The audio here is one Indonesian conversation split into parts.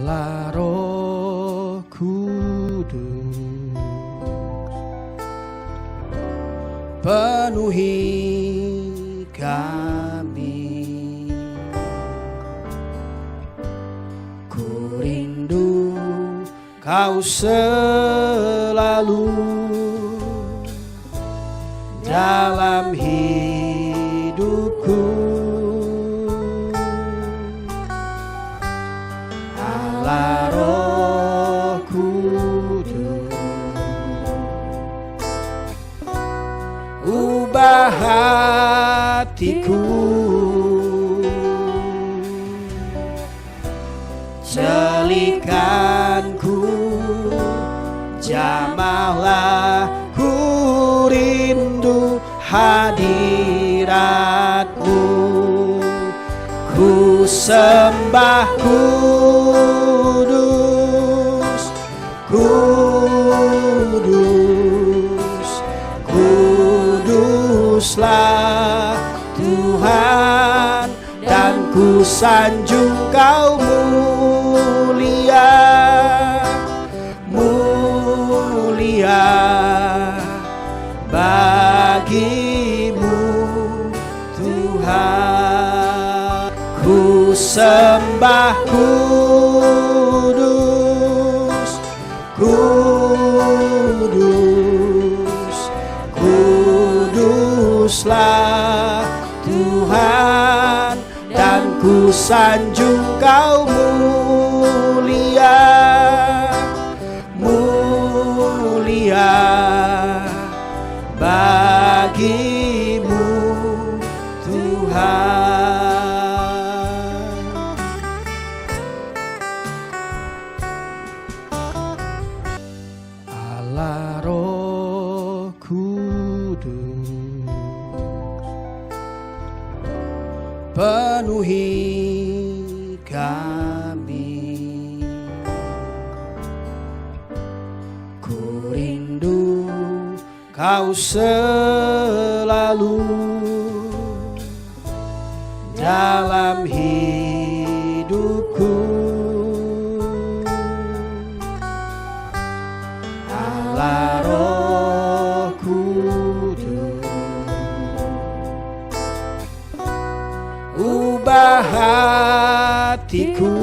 Allah Roh Kudus, penuhi kami. Ku rindu Kau selalu dalam hidupku. Allah Roh Kudus, ubah hatiku, jalikanku, jamahlah, ku rindu hadirat-Mu. Ku sembah kudus, kudus, kuduslah Tuhan, dan ku sanjung Kau mulia, mulia bagi-Mu Tuhan. Ku sembah kudus, kudus, kuduslah Tuhan, dan ku sanjung Kau mulia, mulia bagi-Mu Tuhan. Allah Roh Kudus, penuhi kami. Ku rindu Kau selalu dalam hidupku. Allah Roh Kudus, ubah hatiku,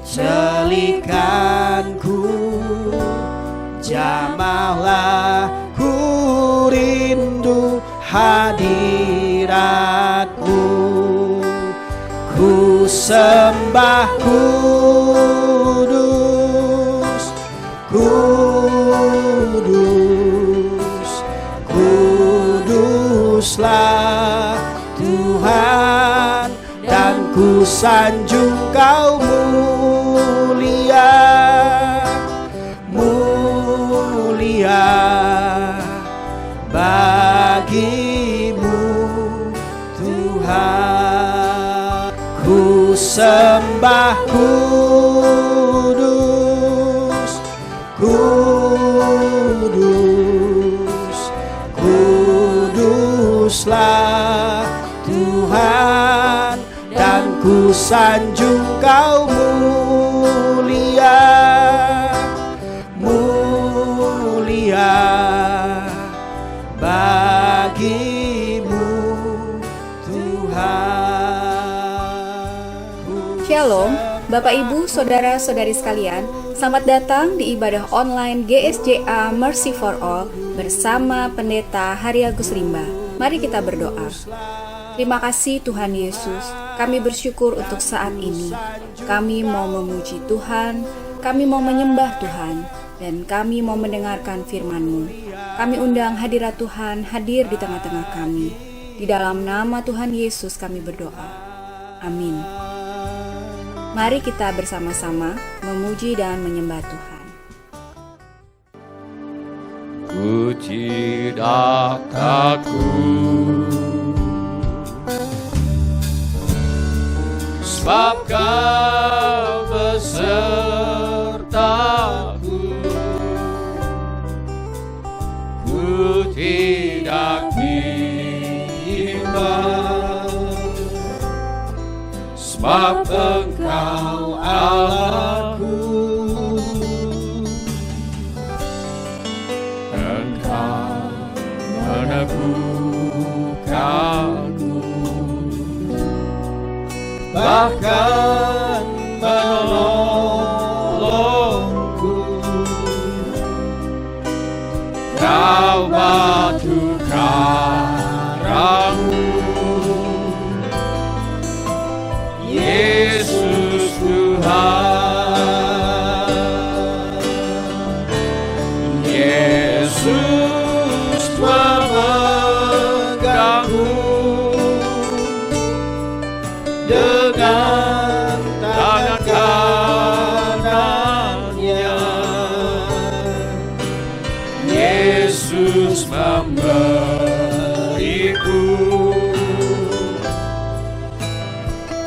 jalikanku, jamahlah, ku rindu hadirat-Mu. Ku sembah kudus, kudus, kuduslah Tuhan, dan ku sanjung Kau mulia, mulia bagi-Mu Tuhan. Ku sembah kudus, kudus, kuduslah Tuhan, dan ku sanjung Kau mulia, mulia bagi-Mu Tuhan. Shalom, Bapak Ibu, Saudara-saudari sekalian. Selamat datang di ibadah online GSJA Mercy for All bersama Pendeta Hari Agus Rimba. Mari kita berdoa. Terima kasih Tuhan Yesus, kami bersyukur untuk saat ini. Kami mau memuji Tuhan, kami mau menyembah Tuhan, dan kami mau mendengarkan firman-Mu. Kami undang hadirat Tuhan hadir di tengah-tengah kami. Di dalam nama Tuhan Yesus kami berdoa. Amin. Mari kita bersama-sama memuji dan menyembah Tuhan. Ku tidak takut, sebab Kau besertaku. Ku tidak bimbang sebab Engkau Allahku. Engkau meneguhkanku, bahkan menolongku. Kau batu karangku, Yesus Tuhan. Yesus memegangku dengan tangan kanannya. Yesus memberiku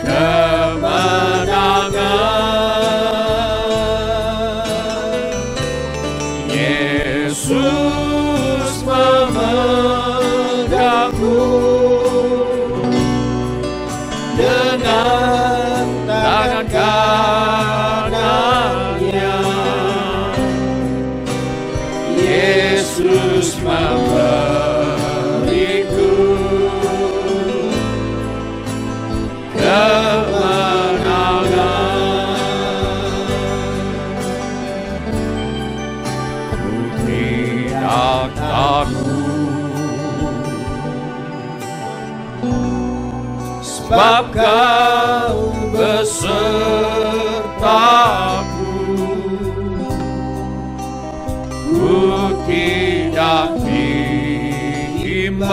kemenangan. Yesus memegangku dengan tangan kanannya. Yesus memberiku kemenangan. Ku tidak takut, sebab Kau besertaku. Ku tidak bimbang,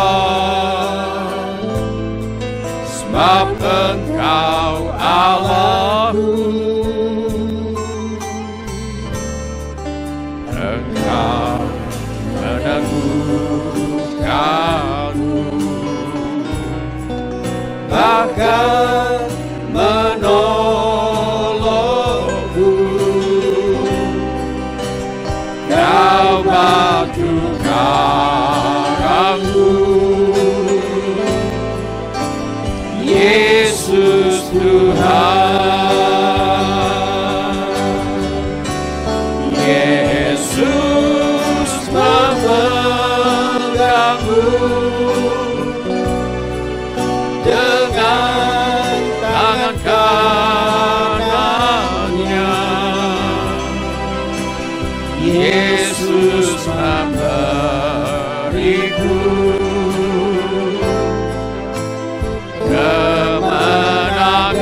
sebab Engkau Allahku. Engkau meneguhkanku, bahkan menolongku. Kau batu karangku, Yesus Tuhan. Yesus memegangku dengan tangan kanannya. Yesus memberiku kemenangan.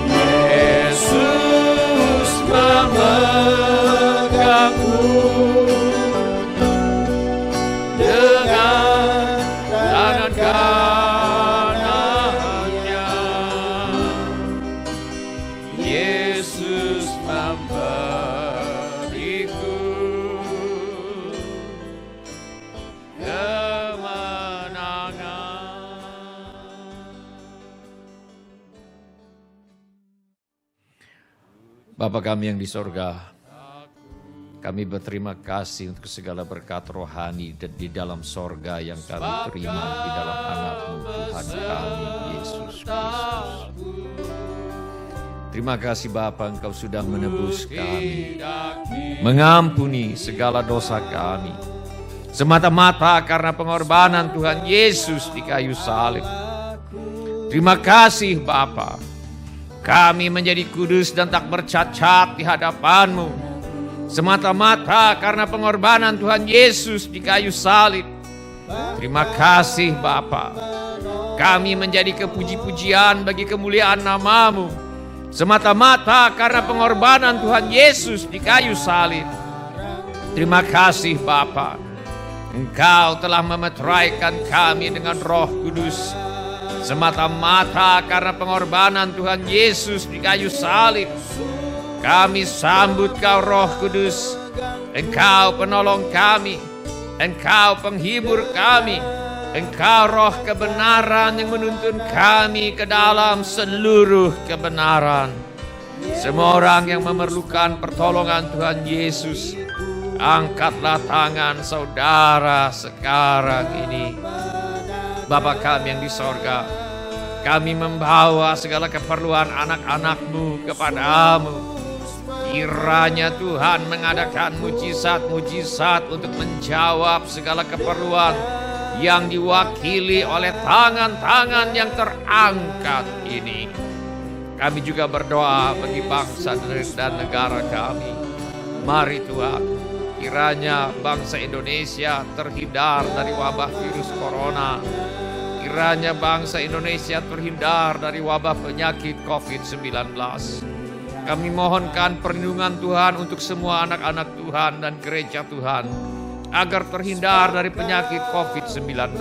Yesus memegangku dengan tangan kanannya. Yesus memberiku kemenangan. Bapa kami yang di sorga, kami berterima kasih untuk segala berkat rohani di dalam sorga yang kami terima di dalam anak-Mu Tuhan kami, Yesus Kristus. Terima kasih Bapa, Engkau sudah menebus kami, mengampuni segala dosa kami, semata-mata karena pengorbanan Tuhan Yesus di kayu salib. Terima kasih Bapa, kami menjadi kudus dan tak bercacat di hadapan-Mu, semata-mata karena pengorbanan Tuhan Yesus di kayu salib. Terima kasih Bapa, kami menjadi kepuji-pujian bagi kemuliaan nama-Mu, semata-mata karena pengorbanan Tuhan Yesus di kayu salib. Terima kasih Bapa, Engkau telah memeteraikan kami dengan Roh Kudus, semata-mata karena pengorbanan Tuhan Yesus di kayu salib. Kami sambut Kau Roh Kudus, Engkau penolong kami, Engkau penghibur kami, Engkau Roh kebenaran yang menuntun kami ke dalam seluruh kebenaran. Semua orang yang memerlukan pertolongan Tuhan Yesus, angkatlah tangan saudara sekarang ini. Bapa kami yang di sorga, kami membawa segala keperluan anak-anak-Mu kepadamu. Kiranya Tuhan mengadakan mujizat-mujizat untuk menjawab segala keperluan yang diwakili oleh tangan-tangan yang terangkat ini. Kami juga berdoa bagi bangsa dan negara kami. Mari Tuhan, kiranya bangsa Indonesia terhindar dari wabah virus corona. Kiranya bangsa Indonesia terhindar dari wabah penyakit COVID-19. Kami mohonkan perlindungan Tuhan untuk semua anak-anak Tuhan dan gereja Tuhan, agar terhindar dari penyakit COVID-19.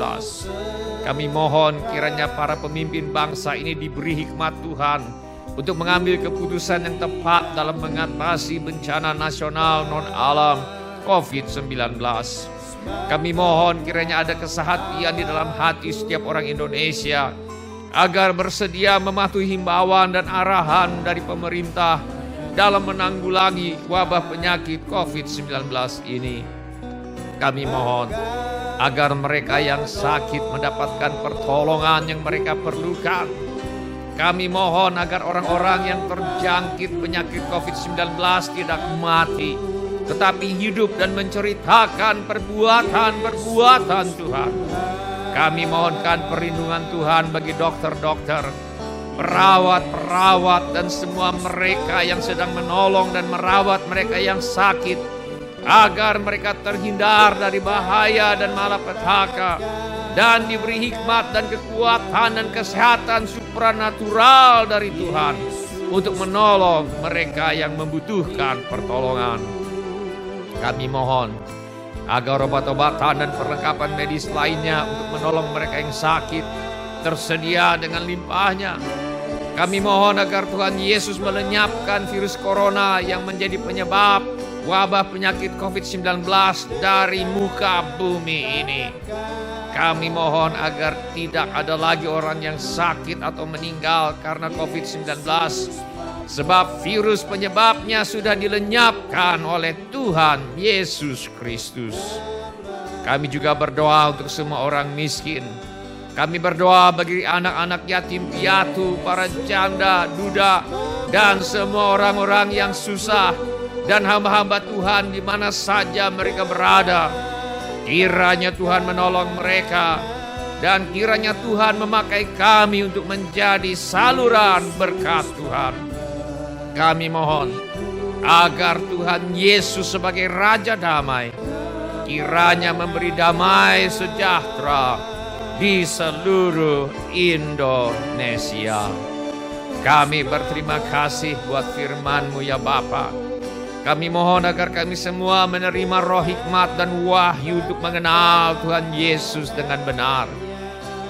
Kami mohon kiranya para pemimpin bangsa ini diberi hikmat Tuhan untuk mengambil keputusan yang tepat dalam mengatasi bencana nasional non-alam COVID-19. Kami mohon kiranya ada kesehatian di dalam hati setiap orang Indonesia, agar bersedia mematuhi himbauan dan arahan dari pemerintah dalam menanggulangi wabah penyakit COVID-19 ini. Kami mohon agar mereka yang sakit mendapatkan pertolongan yang mereka perlukan. Kami mohon agar orang-orang yang terjangkit penyakit COVID-19 tidak mati, tetapi hidup dan menceritakan perbuatan Tuhan. Kami mohonkan perlindungan Tuhan bagi dokter-dokter, perawat-perawat, dan semua mereka yang sedang menolong dan merawat mereka yang sakit, agar mereka terhindar dari bahaya dan malapetaka, dan diberi hikmat dan kekuatan dan kesehatan supranatural dari Tuhan untuk menolong mereka yang membutuhkan pertolongan. Kami mohon agar obat-obatan dan perlengkapan medis lainnya untuk menolong mereka yang sakit tersedia dengan limpahnya. Kami mohon agar Tuhan Yesus melenyapkan virus corona yang menjadi penyebab wabah penyakit COVID-19 dari muka bumi ini. Kami mohon agar tidak ada lagi orang yang sakit atau meninggal karena COVID-19, sebab virus penyebabnya sudah dilenyapkan oleh Tuhan Yesus Kristus. Kami juga berdoa untuk semua orang miskin. Kami berdoa bagi anak-anak yatim piatu, para janda, duda, dan semua orang-orang yang susah, dan hamba-hamba Tuhan di mana saja mereka berada. Kiranya Tuhan menolong mereka, dan kiranya Tuhan memakai kami untuk menjadi saluran berkat Tuhan. Kami mohon agar Tuhan Yesus sebagai Raja Damai kiranya memberi damai sejahtera di seluruh Indonesia. Kami berterima kasih buat firman-Mu ya Bapa. Kami mohon agar kami semua menerima roh hikmat dan wahyu untuk mengenal Tuhan Yesus dengan benar.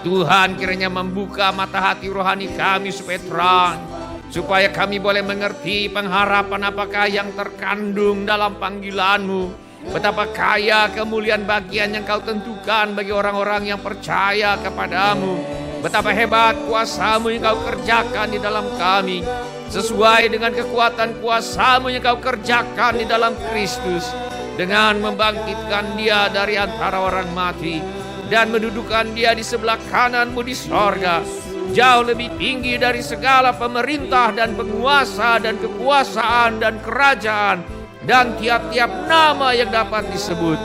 Tuhan kiranya membuka mata hati rohani kami supaya terang, supaya kami boleh mengerti pengharapan apakah yang terkandung dalam panggilan-Mu. Betapa kaya kemuliaan bagian yang Kau tentukan bagi orang-orang yang percaya kepadamu. Betapa hebat kuasa-Mu yang Kau kerjakan di dalam kami, sesuai dengan kekuatan kuasa-Mu yang Kau kerjakan di dalam Kristus, dengan membangkitkan Dia dari antara orang mati dan mendudukan Dia di sebelah kanan-Mu di sorga, jauh lebih tinggi dari segala pemerintah dan penguasa dan kekuasaan dan kerajaan dan tiap-tiap nama yang dapat disebut,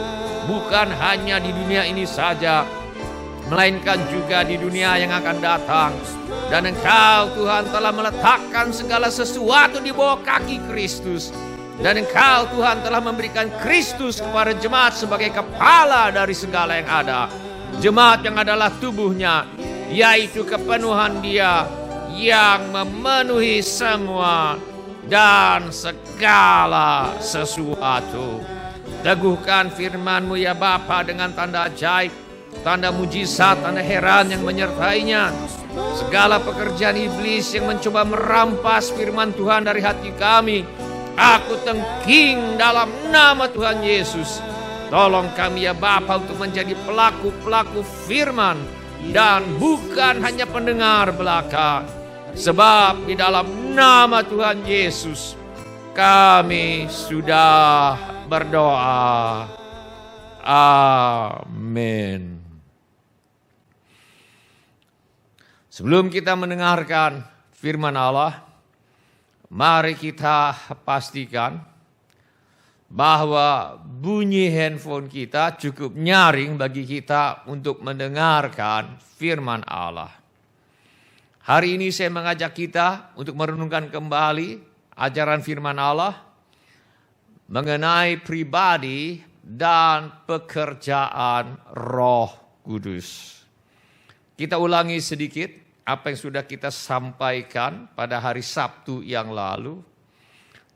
bukan hanya di dunia ini saja, melainkan juga di dunia yang akan datang. Dan Engkau Tuhan telah meletakkan segala sesuatu di bawah kaki Kristus. Dan Engkau Tuhan telah memberikan Kristus kepada jemaat sebagai kepala dari segala yang ada. Jemaat yang adalah tubuhnya, yaitu kepenuhan Dia yang memenuhi semua dan segala sesuatu. Teguhkan firman-Mu ya Bapa dengan tanda ajaib, tanda mujizat, tanda heran yang menyertainya. Segala pekerjaan iblis yang mencoba merampas firman Tuhan dari hati kami, aku tengking dalam nama Tuhan Yesus. Tolong kami ya Bapa untuk menjadi pelaku-pelaku firman dan bukan hanya pendengar belaka. Sebab di dalam nama Tuhan Yesus kami sudah berdoa. Amin. Sebelum kita mendengarkan firman Allah, mari kita pastikan bahwa bunyi handphone kita cukup nyaring bagi kita untuk mendengarkan firman Allah. Hari ini saya mengajak kita untuk merenungkan kembali ajaran firman Allah mengenai pribadi dan pekerjaan Roh Kudus. Kita ulangi sedikit apa yang sudah kita sampaikan pada hari Sabtu yang lalu.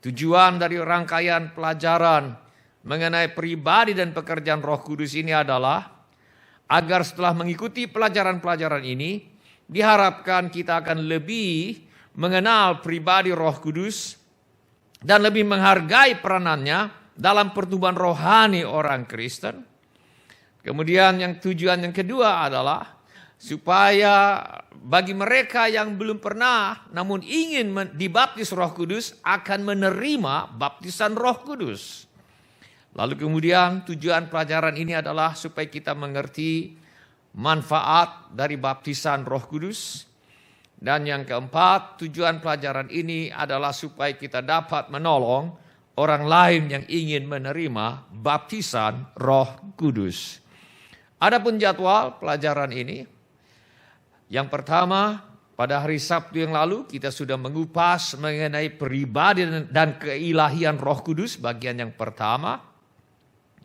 Tujuan dari rangkaian pelajaran mengenai pribadi dan pekerjaan Roh Kudus ini adalah agar setelah mengikuti pelajaran-pelajaran ini, diharapkan kita akan lebih mengenal pribadi Roh Kudus dan lebih menghargai peranannya dalam pertumbuhan rohani orang Kristen. Kemudian tujuan yang kedua adalah supaya bagi mereka yang belum pernah namun ingin dibaptis Roh Kudus akan menerima baptisan Roh Kudus. Lalu kemudian tujuan pelajaran ini adalah supaya kita mengerti manfaat dari baptisan Roh Kudus. Dan yang keempat, tujuan pelajaran ini adalah supaya kita dapat menolong orang lain yang ingin menerima baptisan Roh Kudus. Adapun jadwal pelajaran ini, yang pertama, pada hari Sabtu yang lalu kita sudah mengupas mengenai pribadi dan keilahian Roh Kudus bagian yang pertama.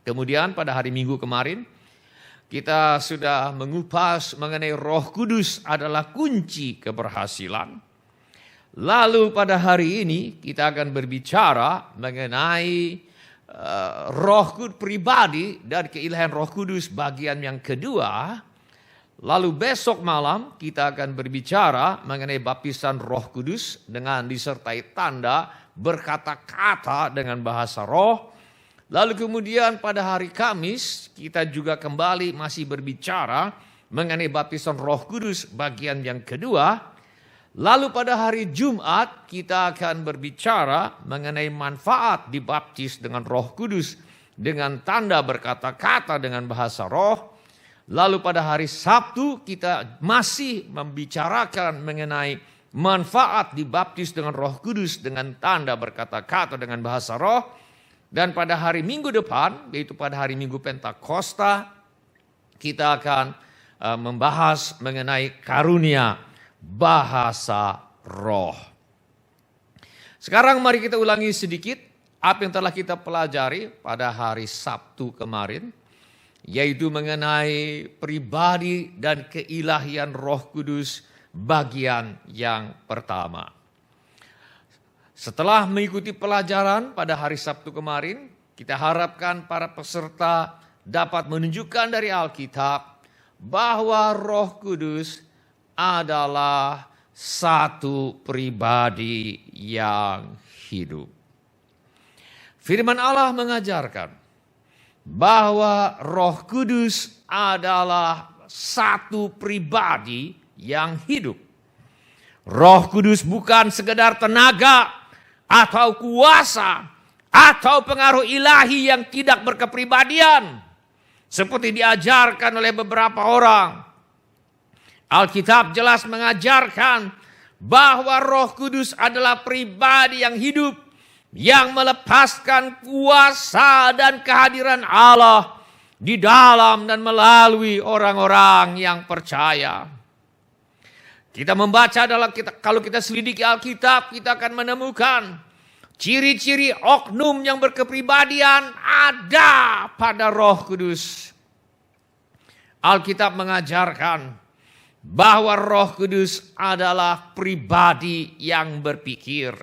Kemudian pada hari Minggu kemarin kita sudah mengupas mengenai Roh Kudus adalah kunci keberhasilan. Lalu pada hari ini kita akan berbicara mengenai Roh Kudus pribadi dan keilahian Roh Kudus bagian yang kedua. Lalu besok malam kita akan berbicara mengenai baptisan Roh Kudus dengan disertai tanda berkata-kata dengan bahasa roh. Lalu kemudian pada hari Kamis kita juga kembali masih berbicara mengenai baptisan Roh Kudus bagian yang kedua. Lalu pada hari Jumat kita akan berbicara mengenai manfaat dibaptis dengan Roh Kudus dengan tanda berkata-kata dengan bahasa roh. Lalu pada hari Sabtu kita masih membicarakan mengenai manfaat dibaptis dengan Roh Kudus dengan tanda berkata-kata dengan bahasa roh. Dan pada hari Minggu depan, yaitu pada hari Minggu Pentakosta, kita akan membahas mengenai karunia bahasa roh. Sekarang mari kita ulangi sedikit apa yang telah kita pelajari pada hari Sabtu kemarin, yaitu mengenai pribadi dan keilahian Roh Kudus bagian yang pertama. Setelah mengikuti pelajaran pada hari Sabtu kemarin, kita harapkan para peserta dapat menunjukkan dari Alkitab bahwa Roh Kudus adalah satu pribadi yang hidup. Firman Allah mengajarkan bahwa Roh Kudus adalah satu pribadi yang hidup. Roh Kudus bukan sekedar tenaga atau kuasa atau pengaruh ilahi yang tidak berkepribadian seperti diajarkan oleh beberapa orang. Alkitab jelas mengajarkan bahwa Roh Kudus adalah pribadi yang hidup, yang melepaskan kuasa dan kehadiran Allah di dalam dan melalui orang-orang yang percaya. Kita membaca kalau kita selidiki Alkitab, kita akan menemukan ciri-ciri oknum yang berkepribadian ada pada Roh Kudus. Alkitab mengajarkan bahwa Roh Kudus adalah pribadi yang berpikir.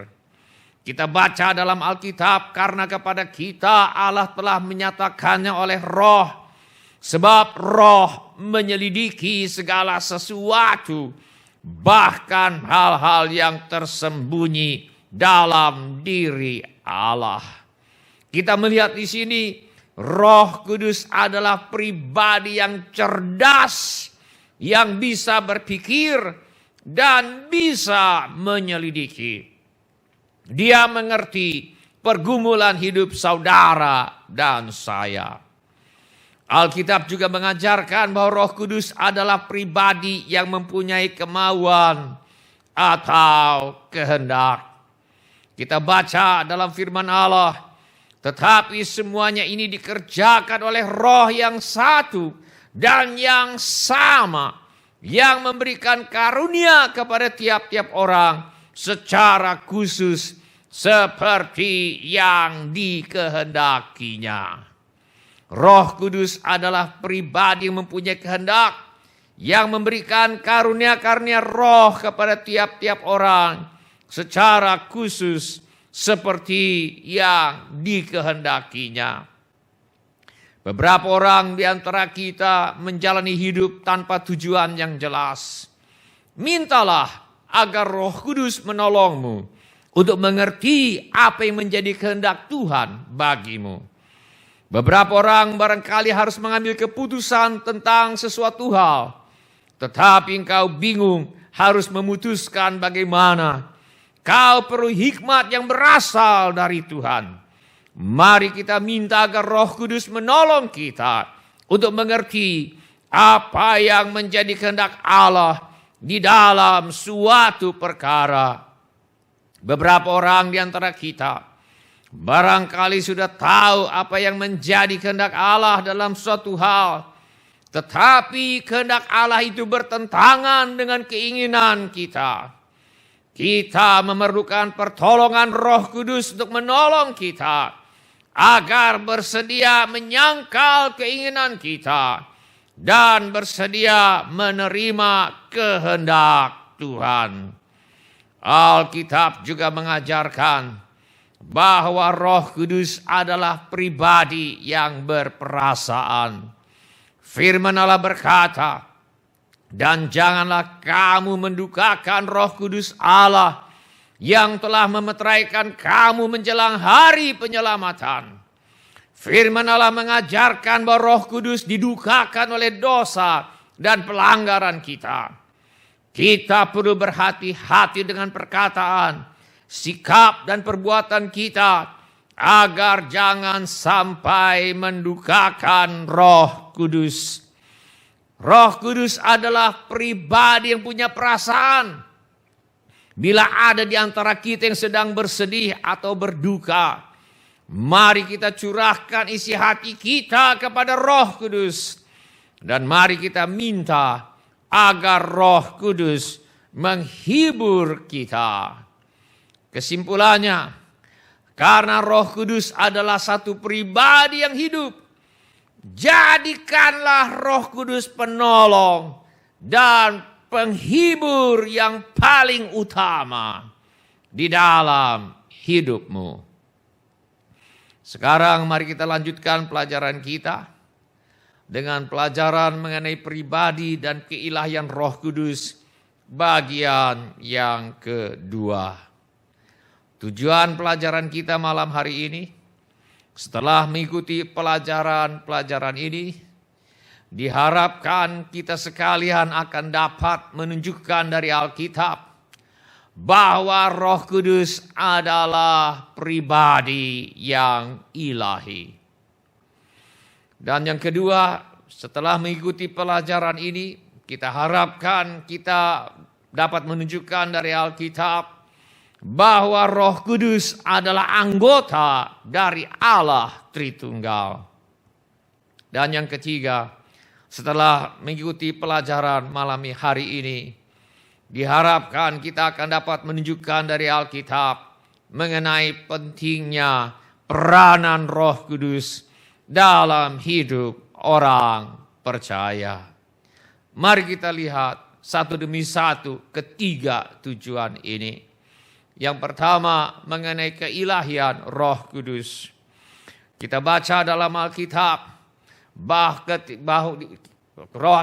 Kita baca dalam Alkitab, karena kepada kita Allah telah menyatakannya oleh Roh. Sebab Roh menyelidiki segala sesuatu, bahkan hal-hal yang tersembunyi dalam diri Allah. Kita melihat di sini, Roh Kudus adalah pribadi yang cerdas, yang bisa berpikir dan bisa menyelidiki. Dia mengerti pergumulan hidup saudara dan saya. Alkitab juga mengajarkan bahwa Roh Kudus adalah pribadi yang mempunyai kemauan atau kehendak. Kita baca dalam firman Allah, tetapi semuanya ini dikerjakan oleh Roh yang satu dan yang sama, yang memberikan karunia kepada tiap-tiap orang secara khusus seperti yang dikehendakinya. Roh Kudus adalah pribadi yang mempunyai kehendak, yang memberikan karunia-karunia roh kepada tiap-tiap orang secara khusus seperti yang dikehendakinya. Beberapa orang di antara kita menjalani hidup tanpa tujuan yang jelas. Mintalah agar Roh Kudus menolongmu untuk mengerti apa yang menjadi kehendak Tuhan bagimu. Beberapa orang barangkali harus mengambil keputusan tentang sesuatu hal, tetapi engkau bingung harus memutuskan bagaimana. Kau perlu hikmat yang berasal dari Tuhan. Mari kita minta agar Roh Kudus menolong kita untuk mengerti apa yang menjadi kehendak Allah di dalam suatu perkara. Beberapa orang di antara kita barangkali sudah tahu apa yang menjadi kehendak Allah dalam suatu hal, tetapi kehendak Allah itu bertentangan dengan keinginan kita. Kita memerlukan pertolongan Roh Kudus untuk menolong kita agar bersedia menyangkal keinginan kita dan bersedia menerima kehendak Tuhan. Alkitab juga mengajarkan bahwa Roh Kudus adalah pribadi yang berperasaan. Firman Allah berkata, dan janganlah kamu mendukakan Roh Kudus Allah yang telah memeteraikan kamu menjelang hari penyelamatan. Firman Allah mengajarkan bahwa Roh Kudus didukakan oleh dosa dan pelanggaran kita. Kita perlu berhati-hati dengan perkataan, sikap dan perbuatan kita agar jangan sampai mendukakan Roh Kudus. Roh Kudus adalah pribadi yang punya perasaan. Bila ada di antara kita yang sedang bersedih atau berduka, mari kita curahkan isi hati kita kepada Roh Kudus. Dan mari kita minta agar Roh Kudus menghibur kita. Kesimpulannya, karena Roh Kudus adalah satu pribadi yang hidup, jadikanlah Roh Kudus penolong dan penghibur yang paling utama di dalam hidupmu. Sekarang mari kita lanjutkan pelajaran kita dengan pelajaran mengenai pribadi dan keilahian Roh Kudus bagian yang kedua. Tujuan pelajaran kita malam hari ini, setelah mengikuti pelajaran ini, diharapkan kita sekalian akan dapat menunjukkan dari Alkitab bahwa Roh Kudus adalah pribadi yang ilahi. Dan yang kedua, setelah mengikuti pelajaran ini, kita harapkan kita dapat menunjukkan dari Alkitab bahwa Roh Kudus adalah anggota dari Allah Tritunggal. Dan yang ketiga, setelah mengikuti pelajaran malam hari ini, diharapkan kita akan dapat menunjukkan dari Alkitab mengenai pentingnya peranan Roh Kudus dalam hidup orang percaya. Mari kita lihat satu demi satu ketiga tujuan ini. Yang pertama mengenai keilahian Roh Kudus. Kita baca dalam Alkitab bahwa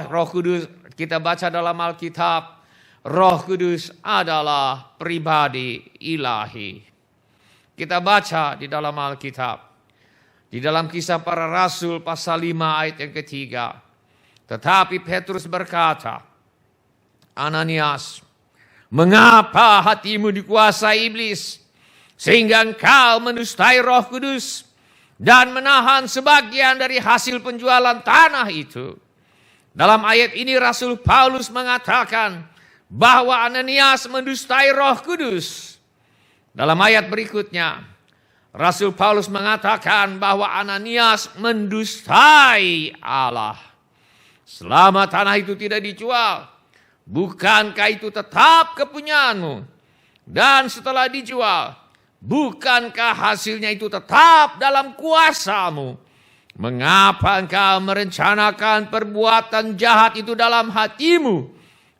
Roh Kudus, kita baca dalam Alkitab, Roh Kudus adalah pribadi ilahi. Kita baca di dalam Alkitab, di dalam Kisah Para Rasul pasal 5 ayat yang ketiga. Tetapi Petrus berkata, Ananias, mengapa hatimu dikuasai iblis, sehingga engkau menustai Roh Kudus dan menahan sebagian dari hasil penjualan tanah itu. Dalam ayat ini Rasul Paulus mengatakan bahwa Ananias mendustai Roh Kudus. Dalam ayat berikutnya Rasul Paulus mengatakan bahwa Ananias mendustai Allah. Selama tanah itu tidak dijual, bukankah itu tetap kepunyaanmu? Dan setelah dijual, bukankah hasilnya itu tetap dalam kuasamu? Mengapa engkau merencanakan perbuatan jahat itu dalam hatimu?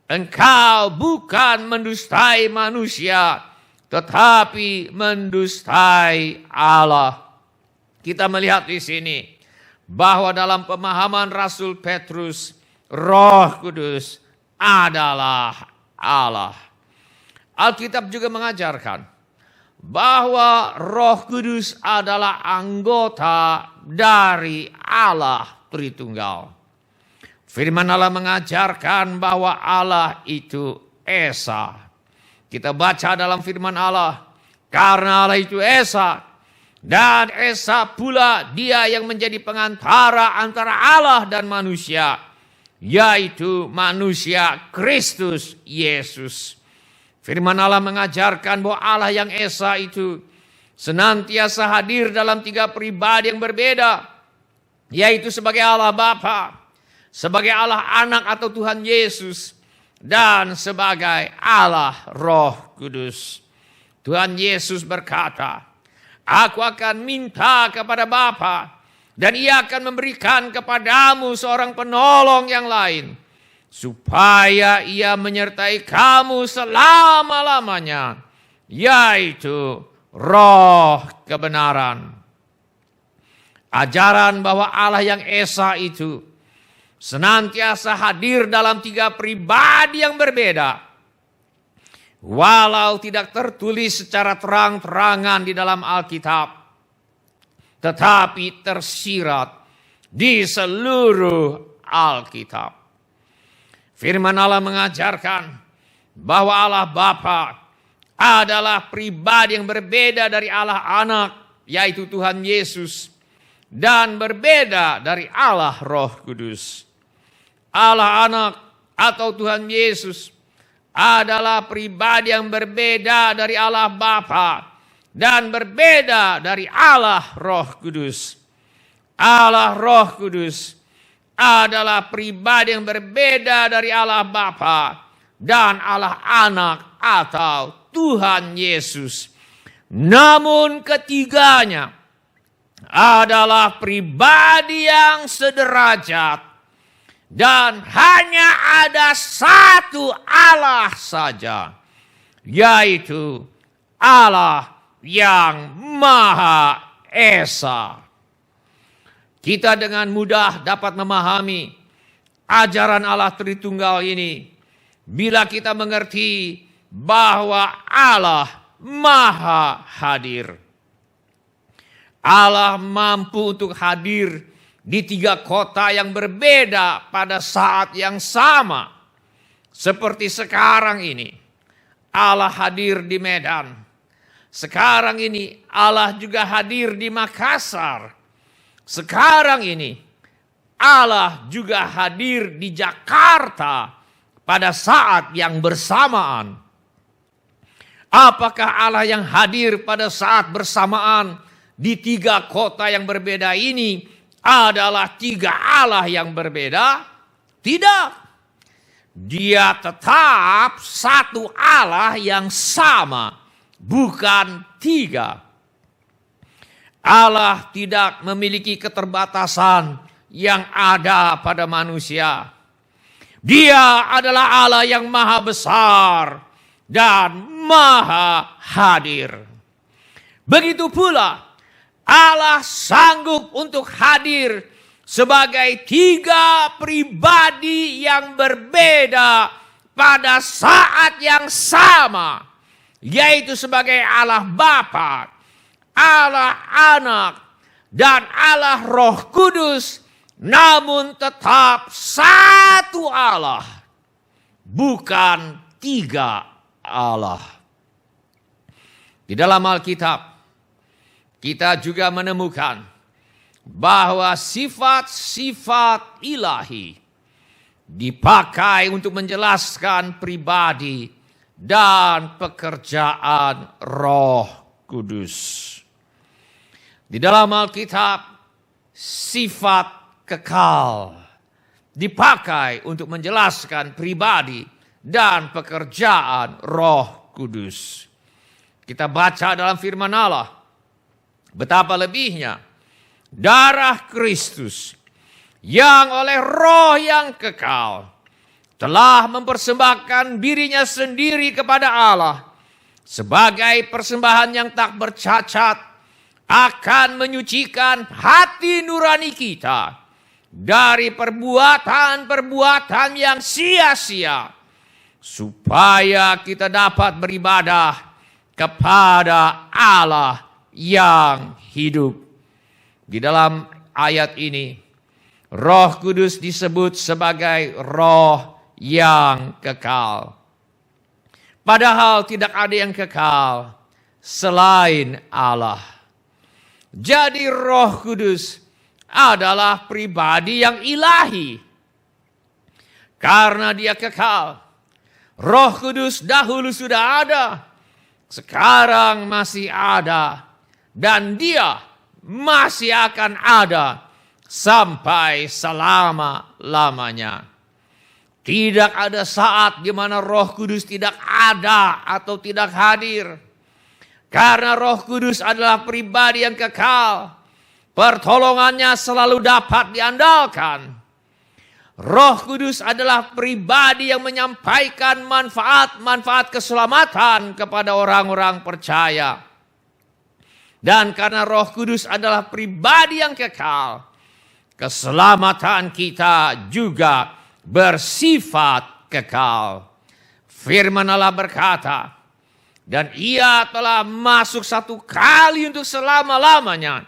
Engkau bukan mendustai manusia, tetapi mendustai Allah. Kita melihat di sini bahwa dalam pemahaman Rasul Petrus, Roh Kudus adalah Allah. Alkitab juga mengajarkan bahwa Roh Kudus adalah anggota dari Allah Tritunggal. Firman Allah mengajarkan bahwa Allah itu Esa. Kita baca dalam firman Allah, karena Allah itu Esa, dan Esa pula dia yang menjadi pengantara antara Allah dan manusia, yaitu manusia Kristus Yesus. Firman Allah mengajarkan bahwa Allah yang Esa itu senantiasa hadir dalam 3 pribadi yang berbeda, yaitu sebagai Allah Bapa, sebagai Allah Anak atau Tuhan Yesus, dan sebagai Allah Roh Kudus. Tuhan Yesus berkata, "Aku akan minta kepada Bapa, dan Ia akan memberikan kepadamu seorang penolong yang lain, supaya Ia menyertai kamu selama-lamanya, yaitu Roh kebenaran." Ajaran bahwa Allah yang Esa itu senantiasa hadir dalam 3 pribadi yang berbeda, walau tidak tertulis secara terang-terangan di dalam Alkitab, tetapi tersirat di seluruh Alkitab. Firman Allah mengajarkan bahwa Allah Bapa adalah pribadi yang berbeda dari Allah Anak, yaitu Tuhan Yesus, dan berbeda dari Allah Roh Kudus. Allah Anak atau Tuhan Yesus adalah pribadi yang berbeda dari Allah Bapa dan berbeda dari Allah Roh Kudus. Allah Roh Kudus adalah pribadi yang berbeda dari Allah Bapa dan Allah Anak atau Tuhan Yesus. Namun ketiganya adalah pribadi yang sederajat, dan hanya ada satu Allah saja, yaitu Allah yang Maha Esa. Kita dengan mudah dapat memahami ajaran Allah Tritunggal ini bila kita mengerti bahwa Allah Maha Hadir. Allah mampu untuk hadir di 3 kota yang berbeda pada saat yang sama. Seperti sekarang ini, Allah hadir di Medan. Sekarang ini, Allah juga hadir di Makassar. Sekarang ini, Allah juga hadir di Jakarta pada saat yang bersamaan. Apakah Allah yang hadir pada saat bersamaan di 3 kota yang berbeda ini adalah 3 Allah yang berbeda? Tidak. Dia tetap satu Allah yang sama, bukan 3. Allah tidak memiliki keterbatasan yang ada pada manusia. Dia adalah Allah yang maha besar dan maha hadir. Begitu pula Allah sanggup untuk hadir sebagai 3 pribadi yang berbeda pada saat yang sama, yaitu sebagai Allah Bapa, Allah Anak, dan Allah Roh Kudus, namun tetap satu Allah, bukan 3 Allah. Di dalam Alkitab, kita juga menemukan bahwa sifat-sifat ilahi dipakai untuk menjelaskan pribadi dan pekerjaan Roh Kudus. Di dalam Alkitab, sifat kekal dipakai untuk menjelaskan pribadi dan pekerjaan Roh Kudus. Kita baca dalam firman Allah, betapa lebihnya darah Kristus yang oleh Roh yang kekal telah mempersembahkan dirinya sendiri kepada Allah sebagai persembahan yang tak bercacat, akan menyucikan hati nurani kita dari perbuatan-perbuatan yang sia-sia, supaya kita dapat beribadah kepada Allah yang hidup. Di dalam ayat ini, Roh Kudus disebut sebagai Roh yang kekal. Padahal tidak ada yang kekal selain Allah. Jadi Roh Kudus adalah pribadi yang ilahi. Karena dia kekal, Roh Kudus dahulu sudah ada, sekarang masih ada, dan dia masih akan ada sampai selama-lamanya. Tidak ada saat di mana Roh Kudus tidak ada atau tidak hadir. Karena Roh Kudus adalah pribadi yang kekal, pertolongannya selalu dapat diandalkan. Roh Kudus adalah pribadi yang menyampaikan manfaat-manfaat keselamatan kepada orang-orang percaya. Dan karena Roh Kudus adalah pribadi yang kekal, keselamatan kita juga bersifat kekal. Firman Allah berkata, dan ia telah masuk satu kali untuk selama-lamanya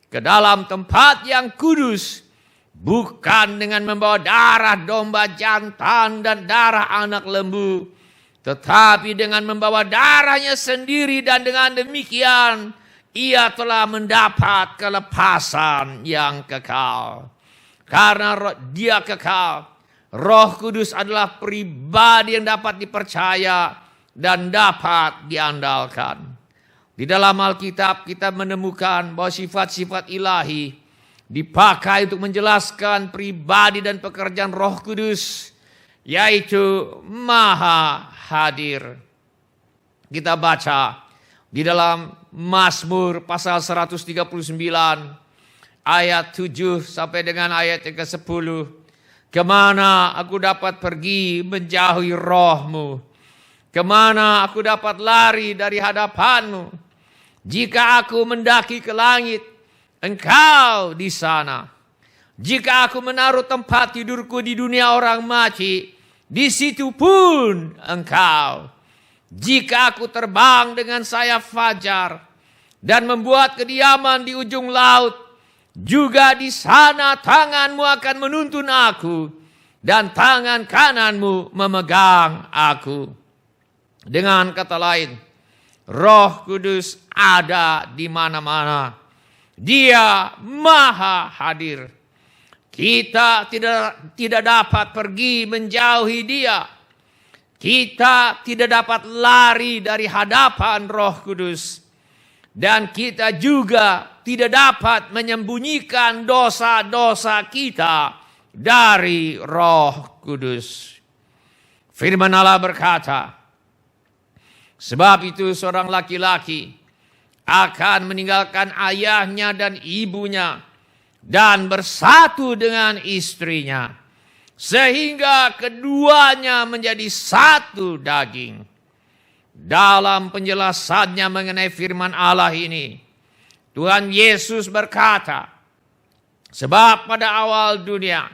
ke dalam tempat yang kudus, bukan dengan membawa darah domba jantan dan darah anak lembu, tetapi dengan membawa darahnya sendiri, dan dengan demikian ia telah mendapat kelepasan yang kekal. Karena dia kekal, Roh Kudus adalah pribadi yang dapat dipercaya dan dapat diandalkan. Di dalam Alkitab kita menemukan bahwa sifat-sifat ilahi dipakai untuk menjelaskan pribadi dan pekerjaan Roh Kudus, yaitu Maha Hadir. Kita baca di dalam Mazmur pasal 139 ayat 7 sampai dengan ayat yang ke-10. Kemana aku dapat pergi menjauhi Roh-Mu? Kemana aku dapat lari dari hadapan-Mu? Jika aku mendaki ke langit, Engkau di sana. Jika aku menaruh tempat tidurku di dunia orang mati, di situ pun Engkau. Jika aku terbang dengan sayap fajar dan membuat kediaman di ujung laut, juga di sana tangan-Mu akan menuntun aku dan tangan kanan-Mu memegang aku. Dengan kata lain, Roh Kudus ada di mana-mana. Dia Maha Hadir. Kita tidak dapat pergi menjauhi Dia. Kita tidak dapat lari dari hadapan Roh Kudus. Dan kita juga tidak dapat menyembunyikan dosa-dosa kita dari Roh Kudus. Firman Allah berkata, sebab itu seorang laki-laki akan meninggalkan ayahnya dan ibunya dan bersatu dengan istrinya, sehingga keduanya menjadi satu daging. Dalam penjelasannya mengenai firman Allah ini, Tuhan Yesus berkata, sebab pada awal dunia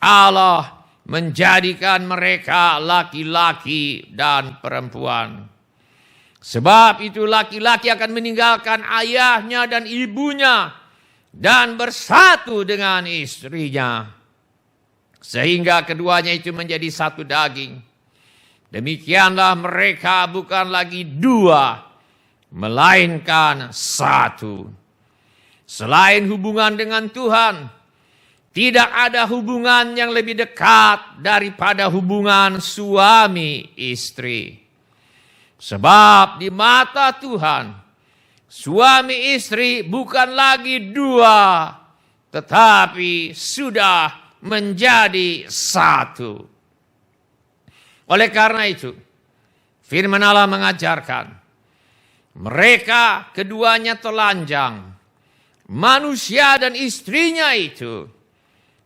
Allah menjadikan mereka laki-laki dan perempuan. Sebab itu laki-laki akan meninggalkan ayahnya dan ibunya dan bersatu dengan istrinya, sehingga keduanya itu menjadi satu daging. Demikianlah mereka bukan lagi dua, melainkan satu. Selain hubungan dengan Tuhan, tidak ada hubungan yang lebih dekat daripada hubungan suami istri. Sebab di mata Tuhan, suami istri bukan lagi dua, tetapi sudah menjadi satu. Oleh karena itu, firman Allah mengajarkan, mereka keduanya telanjang, manusia dan istrinya itu,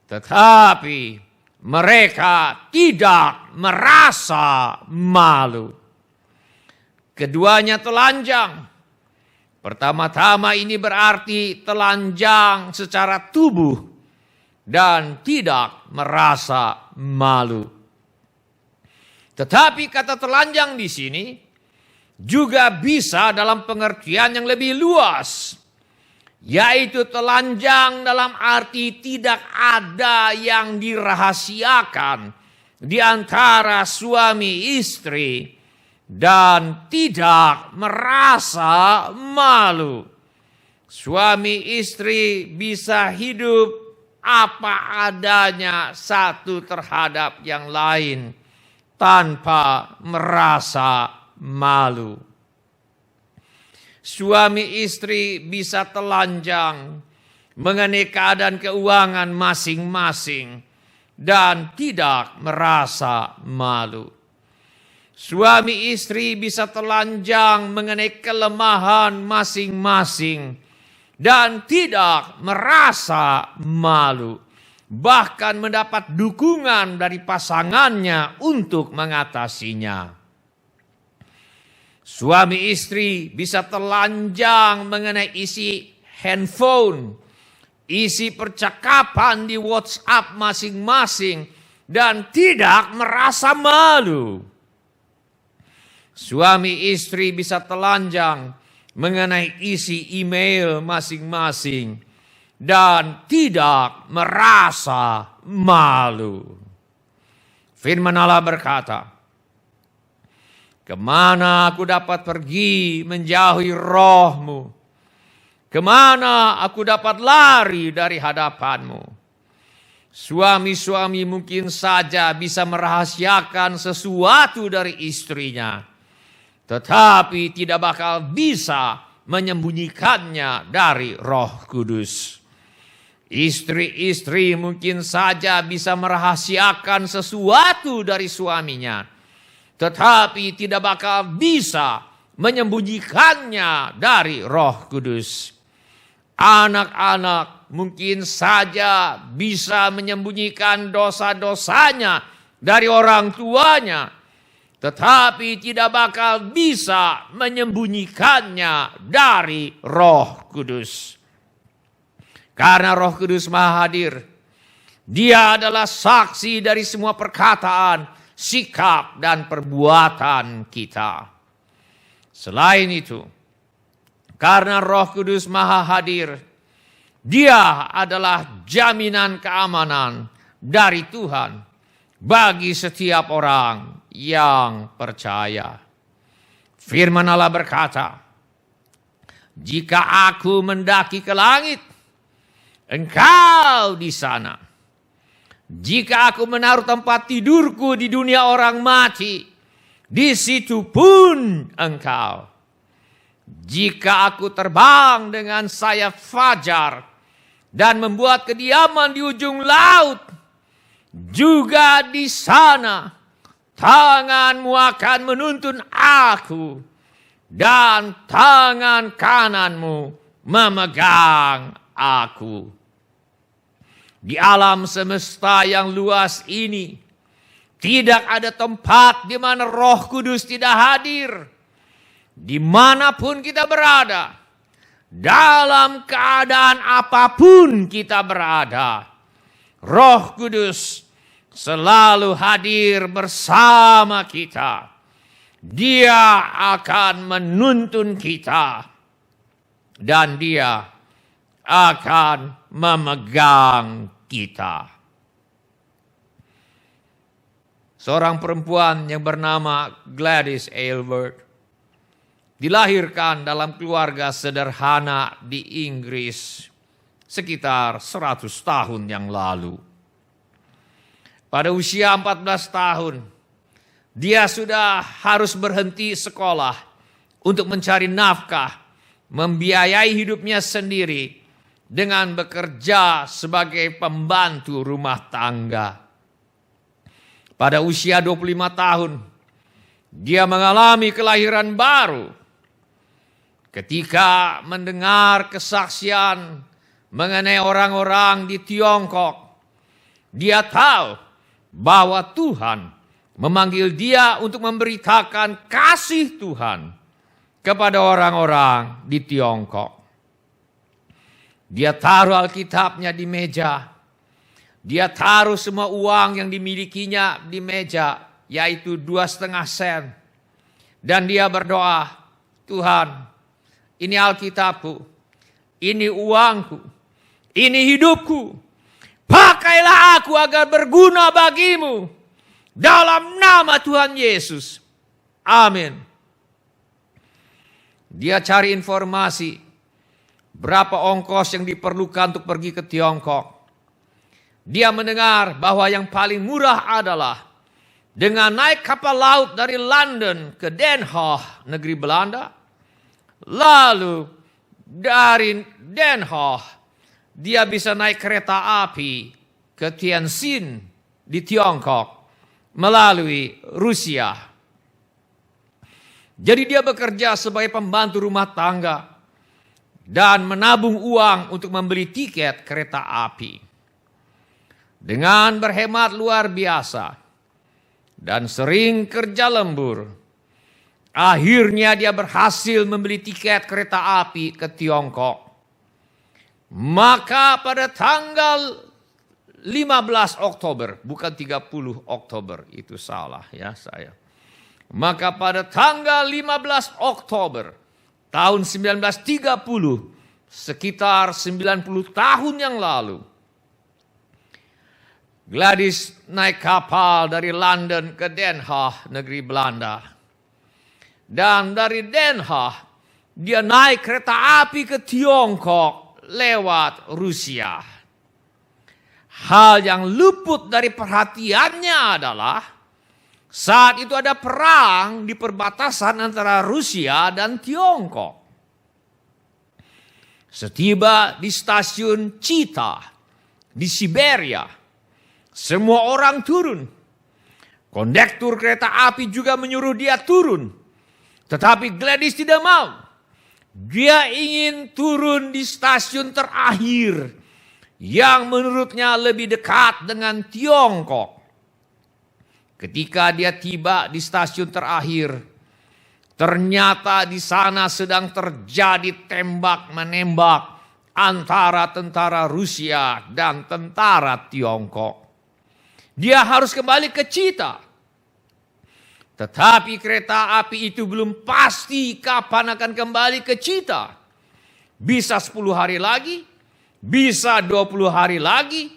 tetapi mereka tidak merasa malu. Keduanya telanjang. Pertama-tama ini berarti telanjang secara tubuh dan tidak merasa malu. Tetapi kata telanjang di sini juga bisa dalam pengertian yang lebih luas, yaitu telanjang dalam arti tidak ada yang dirahasiakan di antara suami istri dan tidak merasa malu. Suami istri bisa hidup apa adanya satu terhadap yang lain tanpa merasa malu. Suami istri bisa telanjang mengenai keadaan keuangan masing-masing dan tidak merasa malu. Suami istri bisa telanjang mengenai kelemahan masing-masing dan tidak merasa malu. Bahkan mendapat dukungan dari pasangannya untuk mengatasinya. Suami istri bisa telanjang mengenai isi handphone, isi percakapan di WhatsApp masing-masing dan tidak merasa malu. Suami istri bisa telanjang mengenai isi email masing-masing dan tidak merasa malu. Firman Allah berkata, kemana aku dapat pergi menjauhi rohmu? Kemana aku dapat lari dari hadapanmu? Suami-suami mungkin saja bisa merahasiakan sesuatu dari istrinya, tetapi tidak bakal bisa menyembunyikannya dari Roh Kudus. Istri-istri mungkin saja bisa merahasiakan sesuatu dari suaminya, tetapi tidak bakal bisa menyembunyikannya dari Roh Kudus. Anak-anak mungkin saja bisa menyembunyikan dosa-dosanya dari orang tuanya, tetapi tidak bakal bisa menyembunyikannya dari Roh Kudus. Karena Roh Kudus Maha Hadir, Dia adalah saksi dari semua perkataan, sikap, dan perbuatan kita. Selain itu, karena Roh Kudus Maha Hadir, Dia adalah jaminan keamanan dari Tuhan bagi setiap orang yang percaya. Firman Allah berkata, jika aku mendaki ke langit, engkau di sana. Jika aku menaruh tempat tidurku di dunia orang mati, di situ pun engkau. Jika aku terbang dengan sayap fajar dan membuat kediaman di ujung laut, juga di sana tanganmu akan menuntun aku dan tangan kananmu memegang aku. Di alam semesta yang luas ini, tidak ada tempat di mana Roh Kudus tidak hadir. Dimanapun kita berada, dalam keadaan apapun kita berada, Roh Kudus selalu hadir bersama kita. Dia akan menuntun kita dan Dia akan memegang kita. Seorang perempuan yang bernama Gladys Aylward dilahirkan dalam keluarga sederhana di Inggris. sekitar 100 tahun yang lalu. Pada usia 14 tahun, dia sudah harus berhenti sekolah untuk mencari nafkah, membiayai hidupnya sendiri dengan bekerja sebagai pembantu rumah tangga. Pada usia 25 tahun, dia mengalami kelahiran baru. Ketika mendengar kesaksian mengenai orang-orang di Tiongkok, dia tahu bahwa Tuhan memanggil dia untuk memberitakan kasih Tuhan kepada orang-orang di Tiongkok. Dia taruh Alkitabnya di meja. Dia taruh semua uang yang dimilikinya di meja, yaitu 2,5 sen. Dan dia berdoa, Tuhan, ini Alkitabku, ini uangku, ini hidupku. Pakailah aku agar berguna bagimu. Dalam nama Tuhan Yesus. Amin. Dia cari informasi berapa ongkos yang diperlukan untuk pergi ke Tiongkok. Dia mendengar bahwa yang paling murah adalah dengan naik kapal laut dari London ke Den Haag, negeri Belanda. Lalu dari Den Haag, dia bisa naik kereta api ke Tianjin di Tiongkok melalui Rusia. Jadi dia bekerja sebagai pembantu rumah tangga dan menabung uang untuk membeli tiket kereta api. Dengan berhemat luar biasa dan sering kerja lembur, akhirnya dia berhasil membeli tiket kereta api ke Tiongkok. Maka pada tanggal 15 Oktober, bukan 30 Oktober, itu salah ya saya. Maka pada tanggal 15 Oktober tahun 1930, sekitar 90 tahun yang lalu, Gladys naik kapal dari London ke Den Haag, negeri Belanda. Dan dari Den Haag, dia naik kereta api ke Tiongkok lewat Rusia. Hal yang luput dari perhatiannya adalah saat itu ada perang di perbatasan antara Rusia dan Tiongkok. Setiba di stasiun Chita di Siberia, semua orang turun. Kondektur kereta api juga menyuruh dia turun. Tetapi Gladys tidak mau. Dia ingin turun di stasiun terakhir yang menurutnya lebih dekat dengan Tiongkok. Ketika dia tiba di stasiun terakhir, ternyata di sana sedang terjadi tembak-menembak antara tentara Rusia dan tentara Tiongkok. Dia harus kembali ke Chita. Tetapi kereta api itu belum pasti kapan akan kembali ke Chita. Bisa 10 hari lagi, bisa 20 hari lagi,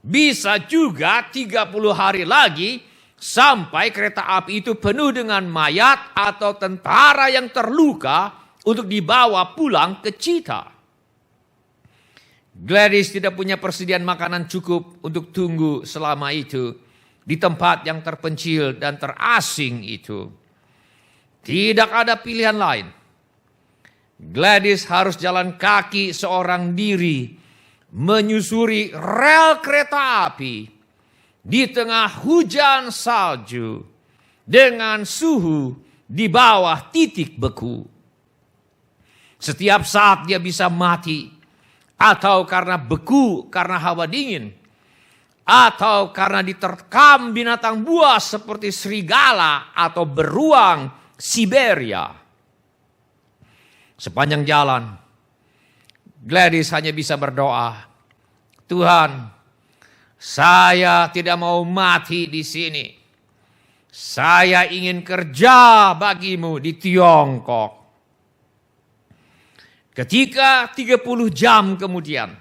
bisa juga 30 hari lagi, sampai kereta api itu penuh dengan mayat atau tentara yang terluka untuk dibawa pulang ke Chita. Gladys tidak punya persediaan makanan cukup untuk tunggu selama itu di tempat yang terpencil dan terasing itu. Tidak ada pilihan lain. Gladys harus jalan kaki seorang diri menyusuri rel kereta api di tengah hujan salju dengan suhu di bawah titik beku. Setiap saat dia bisa mati, atau karena beku karena hawa dingin, atau karena diterkam binatang buas seperti serigala atau beruang Siberia. Sepanjang jalan, Gladys hanya bisa berdoa, Tuhan, saya tidak mau mati di sini. Saya ingin kerja bagimu di Tiongkok. Ketika 30 jam kemudian,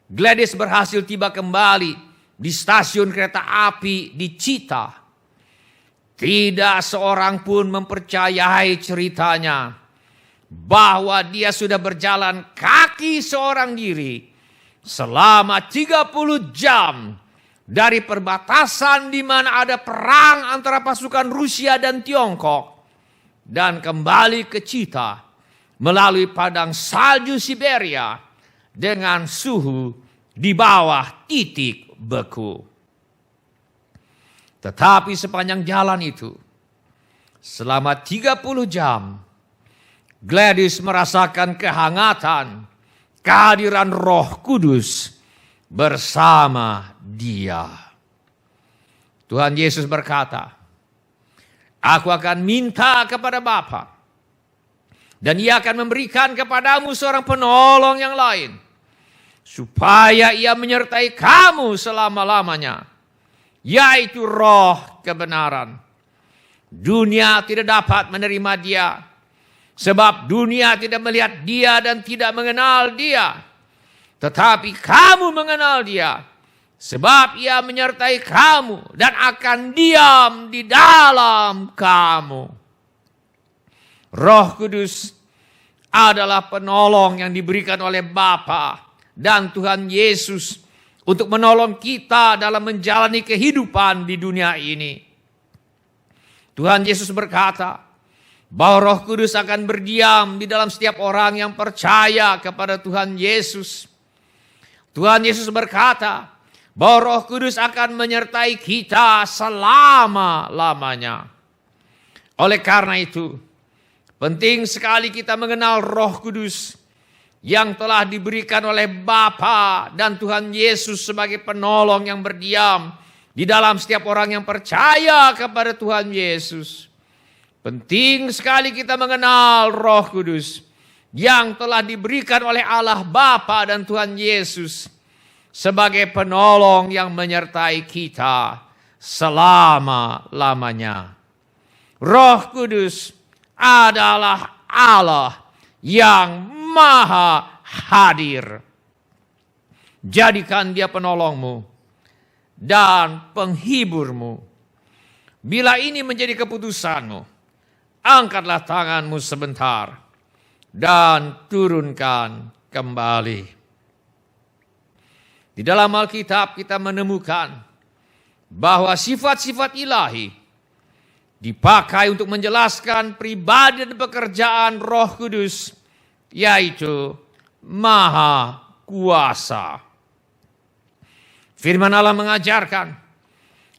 Gladys berhasil tiba kembali di stasiun kereta api di Chita. Tidak seorang pun mempercayai ceritanya bahwa dia sudah berjalan kaki seorang diri selama 30 jam dari perbatasan di mana ada perang antara pasukan Rusia dan Tiongkok, dan kembali ke Chita melalui padang salju Siberia dengan suhu di bawah titik beku. Tetapi sepanjang jalan itu, selama 30 jam, Gladys merasakan kehangatan, kehadiran Roh Kudus bersama dia. Tuhan Yesus berkata, "Aku akan minta kepada Bapa, dan Ia akan memberikan kepadamu seorang penolong yang lain, supaya Ia menyertai kamu selama-lamanya, yaitu Roh kebenaran. Dunia tidak dapat menerima Dia, sebab dunia tidak melihat Dia dan tidak mengenal Dia. Tetapi kamu mengenal Dia, sebab Ia menyertai kamu dan akan diam di dalam kamu." Roh Kudus adalah penolong yang diberikan oleh Bapa dan Tuhan Yesus untuk menolong kita dalam menjalani kehidupan di dunia ini. Tuhan Yesus berkata bahwa Roh Kudus akan berdiam di dalam setiap orang yang percaya kepada Tuhan Yesus. Tuhan Yesus berkata bahwa Roh Kudus akan menyertai kita selama-lamanya. Oleh karena itu, penting sekali kita mengenal Roh Kudus yang telah diberikan oleh Bapa dan Tuhan Yesus sebagai penolong yang berdiam di dalam setiap orang yang percaya kepada Tuhan Yesus. Penting sekali kita mengenal Roh Kudus yang telah diberikan oleh Allah Bapa dan Tuhan Yesus sebagai penolong yang menyertai kita selama-lamanya. Roh Kudus adalah Allah yang Maha hadir. Jadikan Dia penolongmu dan penghiburmu. Bila ini menjadi keputusanmu, angkatlah tanganmu sebentar dan turunkan kembali. Di dalam Alkitab kita menemukan bahwa sifat-sifat ilahi dipakai untuk menjelaskan pribadi dan pekerjaan Roh Kudus, yaitu Maha Kuasa. Firman Allah mengajarkan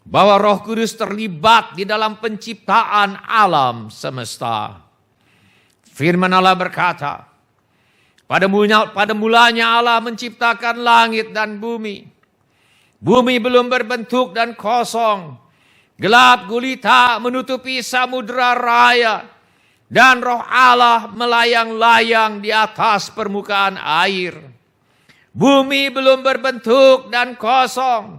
bahwa Roh Kudus terlibat di dalam penciptaan alam semesta. Firman Allah berkata, pada mulanya Allah menciptakan langit dan bumi. Bumi belum berbentuk dan kosong. Gelap gulita menutupi samudera raya. Dan Roh Allah melayang-layang di atas permukaan air. Bumi belum berbentuk dan kosong.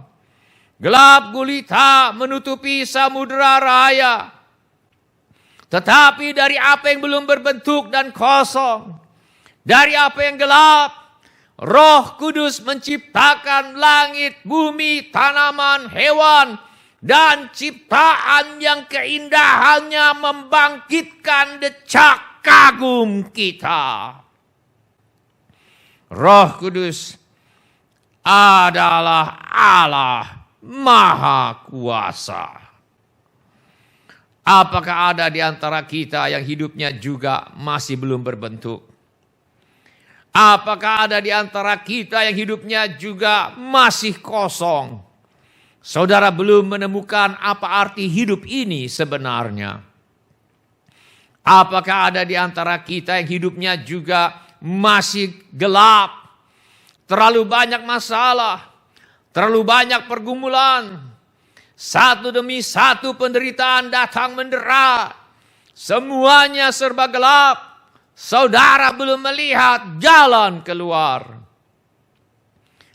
Gelap gulita menutupi samudera raya. Tetapi dari apa yang belum berbentuk dan kosong, dari apa yang gelap, Roh Kudus menciptakan langit, bumi, tanaman, hewan, dan ciptaan yang keindahannya membangkitkan decak kagum kita. Roh Kudus adalah Allah Maha Kuasa. Apakah ada di antara kita yang hidupnya juga masih belum berbentuk? Apakah ada di antara kita yang hidupnya juga masih kosong? Saudara belum menemukan apa arti hidup ini sebenarnya. Apakah ada di antara kita yang hidupnya juga masih gelap, terlalu banyak masalah, terlalu banyak pergumulan, satu demi satu penderitaan datang mendera, semuanya serba gelap, saudara belum melihat jalan keluar.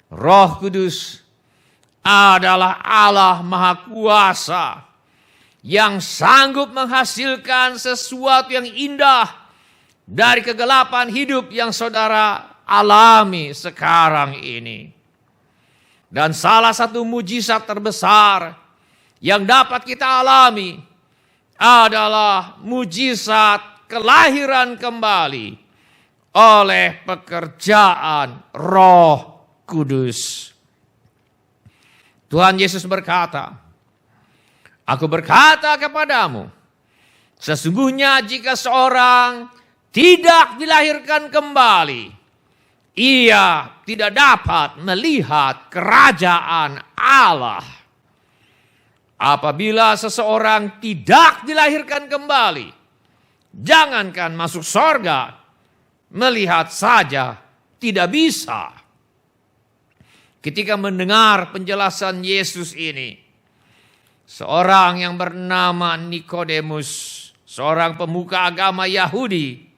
Roh Kudus adalah Allah Maha Kuasa yang sanggup menghasilkan sesuatu yang indah dari kegelapan hidup yang saudara alami sekarang ini. Dan salah satu mujizat terbesar yang dapat kita alami adalah mujizat kelahiran kembali oleh pekerjaan Roh Kudus. Tuhan Yesus berkata, "Aku berkata kepadamu, sesungguhnya jika seorang tidak dilahirkan kembali, ia tidak dapat melihat kerajaan Allah." Apabila seseorang tidak dilahirkan kembali, jangankan masuk sorga, melihat saja tidak bisa. Ketika mendengar penjelasan Yesus ini, seorang yang bernama Nikodemus, seorang pemuka agama Yahudi,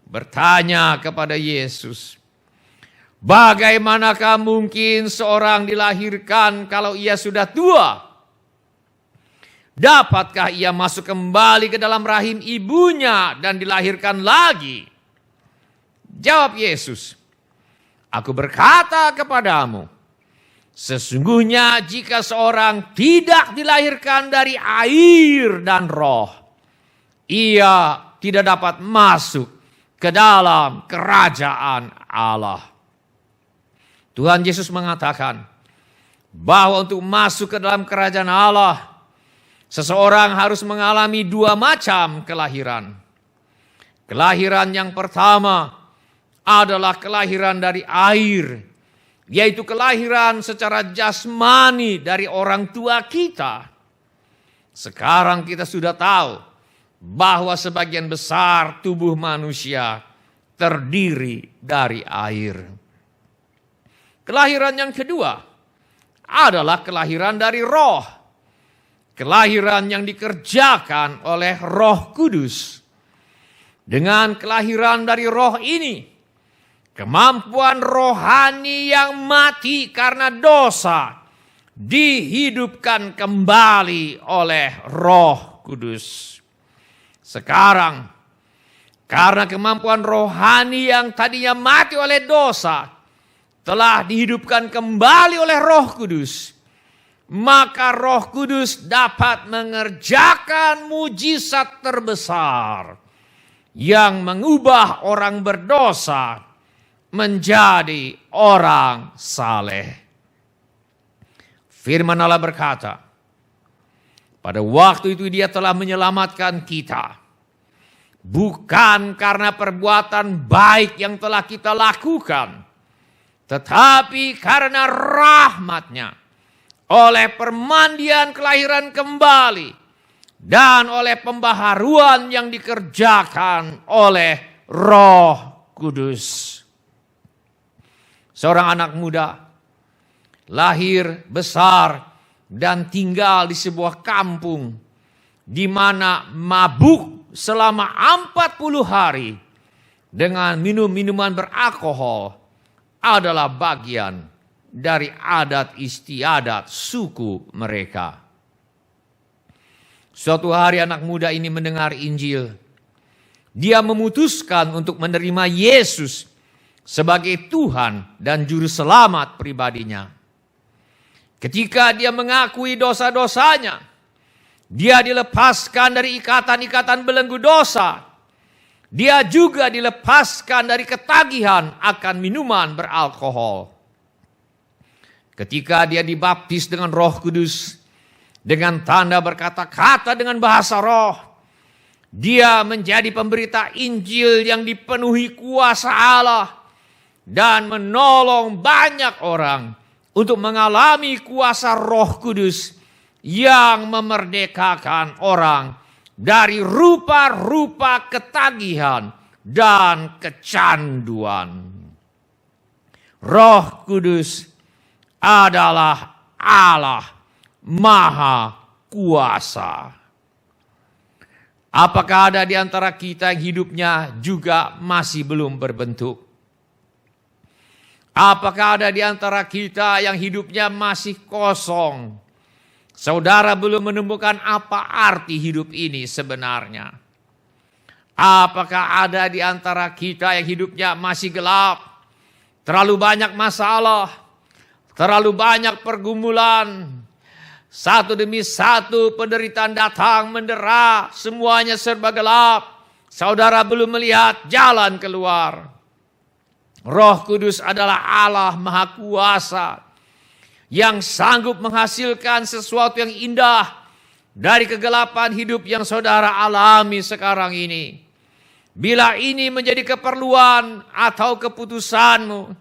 bertanya kepada Yesus, "Bagaimanakah mungkin seorang dilahirkan kalau ia sudah tua? Dapatkah ia masuk kembali ke dalam rahim ibunya dan dilahirkan lagi?" Jawab Yesus, "Aku berkata kepadamu, sesungguhnya jika seorang tidak dilahirkan dari air dan roh, ia tidak dapat masuk ke dalam kerajaan Allah." Tuhan Yesus mengatakan bahwa untuk masuk ke dalam kerajaan Allah, seseorang harus mengalami dua macam kelahiran. Kelahiran yang pertama adalah kelahiran dari air, yaitu kelahiran secara jasmani dari orang tua kita. Sekarang kita sudah tahu bahwa sebagian besar tubuh manusia terdiri dari air. Kelahiran yang kedua adalah kelahiran dari roh. Kelahiran yang dikerjakan oleh Roh Kudus. Dengan kelahiran dari roh ini, kemampuan rohani yang mati karena dosa dihidupkan kembali oleh Roh Kudus. Sekarang, karena kemampuan rohani yang tadinya mati oleh dosa telah dihidupkan kembali oleh Roh Kudus, maka Roh Kudus dapat mengerjakan mujizat terbesar yang mengubah orang berdosa menjadi orang saleh. Firman Allah berkata, pada waktu itu Dia telah menyelamatkan kita, bukan karena perbuatan baik yang telah kita lakukan, tetapi karena rahmat-Nya, oleh permandian kelahiran kembali, dan oleh pembaharuan yang dikerjakan oleh Roh Kudus. Seorang anak muda lahir, besar, dan tinggal di sebuah kampung di mana mabuk selama 40 hari dengan minum minuman beralkohol adalah bagian dari adat istiadat suku mereka. Suatu hari anak muda ini mendengar Injil. Dia memutuskan untuk menerima Yesus sebagai Tuhan dan Juru Selamat pribadinya. Ketika dia mengakui dosa-dosanya, dia dilepaskan dari ikatan-ikatan belenggu dosa. Dia juga dilepaskan dari ketagihan akan minuman beralkohol. Ketika dia dibaptis dengan Roh Kudus, dengan tanda berkata-kata dengan bahasa roh, dia menjadi pemberita Injil yang dipenuhi kuasa Allah dan menolong banyak orang untuk mengalami kuasa Roh Kudus yang memerdekakan orang dari rupa-rupa ketagihan dan kecanduan. Roh Kudus adalah Allah Maha Kuasa. Apakah ada di antara kita yang hidupnya juga masih belum berbentuk? Apakah ada di antara kita yang hidupnya masih kosong? Saudara belum menemukan apa arti hidup ini sebenarnya. Apakah ada di antara kita yang hidupnya masih gelap? Terlalu banyak masalah, terlalu banyak pergumulan. Satu demi satu penderitaan datang mendera, semuanya serba gelap. Saudara belum melihat jalan keluar. Roh Kudus adalah Allah Maha Kuasa yang sanggup menghasilkan sesuatu yang indah dari kegelapan hidup yang saudara alami sekarang ini. Bila ini menjadi keperluan atau keputusanmu,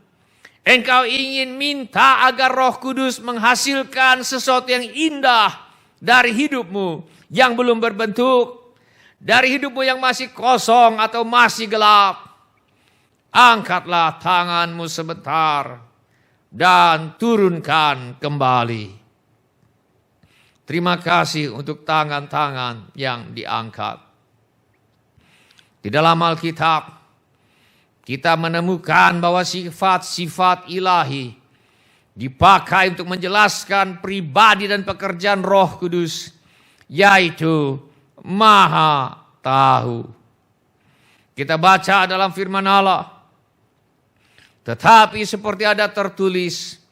engkau ingin minta agar Roh Kudus menghasilkan sesuatu yang indah dari hidupmu yang belum berbentuk, dari hidupmu yang masih kosong atau masih gelap, angkatlah tanganmu sebentar dan turunkan kembali. Terima kasih untuk tangan-tangan yang diangkat. Di dalam Alkitab, kita menemukan bahwa sifat-sifat ilahi dipakai untuk menjelaskan pribadi dan pekerjaan Roh Kudus, yaitu Maha Tahu. Kita baca dalam firman Allah, tetapi seperti ada tertulis,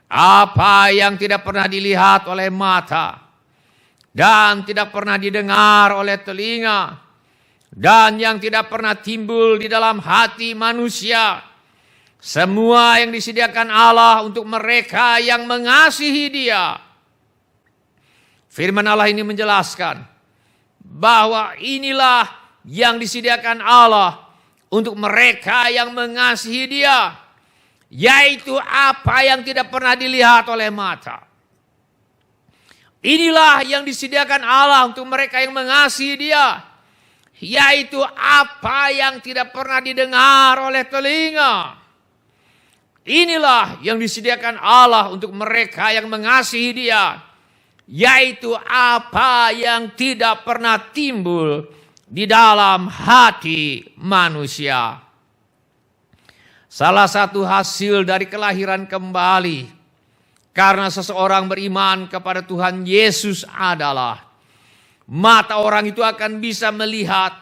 apa yang tidak pernah dilihat oleh mata dan tidak pernah didengar oleh telinga dan yang tidak pernah timbul di dalam hati manusia, semua yang disediakan Allah untuk mereka yang mengasihi Dia. Firman Allah ini menjelaskan bahwa inilah yang disediakan Allah untuk mereka yang mengasihi Dia, yaitu apa yang tidak pernah dilihat oleh mata. Inilah yang disediakan Allah untuk mereka yang mengasihi Dia, yaitu apa yang tidak pernah didengar oleh telinga. Inilah yang disediakan Allah untuk mereka yang mengasihi Dia, yaitu apa yang tidak pernah timbul di dalam hati manusia. Salah satu hasil dari kelahiran kembali karena seseorang beriman kepada Tuhan Yesus adalah mata orang itu akan bisa melihat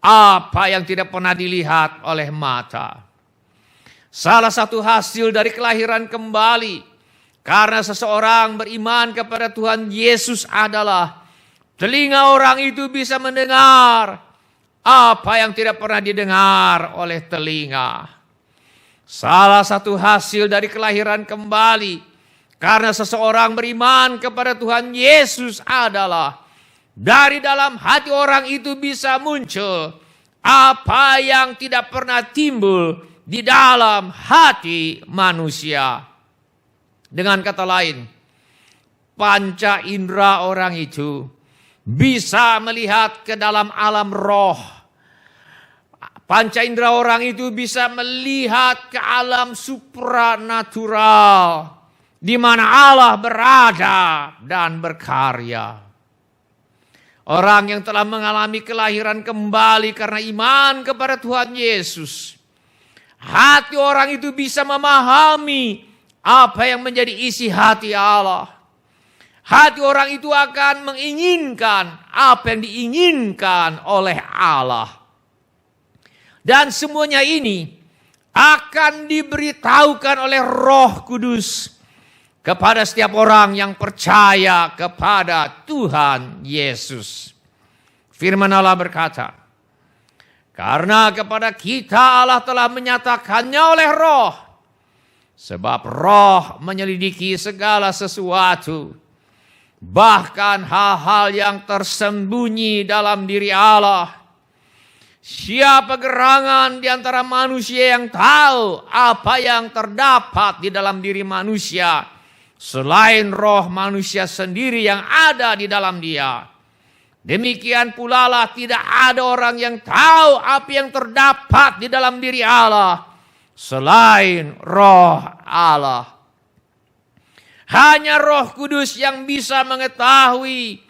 apa yang tidak pernah dilihat oleh mata. Salah satu hasil dari kelahiran kembali karena seseorang beriman kepada Tuhan Yesus adalah telinga orang itu bisa mendengar apa yang tidak pernah didengar oleh telinga. Salah satu hasil dari kelahiran kembali karena seseorang beriman kepada Tuhan Yesus adalah dari dalam hati orang itu bisa muncul apa yang tidak pernah timbul di dalam hati manusia. Dengan kata lain, panca indera orang itu bisa melihat ke dalam alam roh. Panca indera orang itu bisa melihat ke alam supranatural di mana Allah berada dan berkarya. Orang yang telah mengalami kelahiran kembali karena iman kepada Tuhan Yesus, hati orang itu bisa memahami apa yang menjadi isi hati Allah. Hati orang itu akan menginginkan apa yang diinginkan oleh Allah. Dan semuanya ini akan diberitahukan oleh Roh Kudus kepada setiap orang yang percaya kepada Tuhan Yesus. Firman Allah berkata, karena kepada kita Allah telah menyatakannya oleh Roh, sebab Roh menyelidiki segala sesuatu, bahkan hal-hal yang tersembunyi dalam diri Allah. Siapa gerangan di antara manusia yang tahu apa yang terdapat di dalam diri manusia selain roh manusia sendiri yang ada di dalam dia? Demikian pula lah tidak ada orang yang tahu apa yang terdapat di dalam diri Allah selain roh Allah. Hanya Roh Kudus yang bisa mengetahui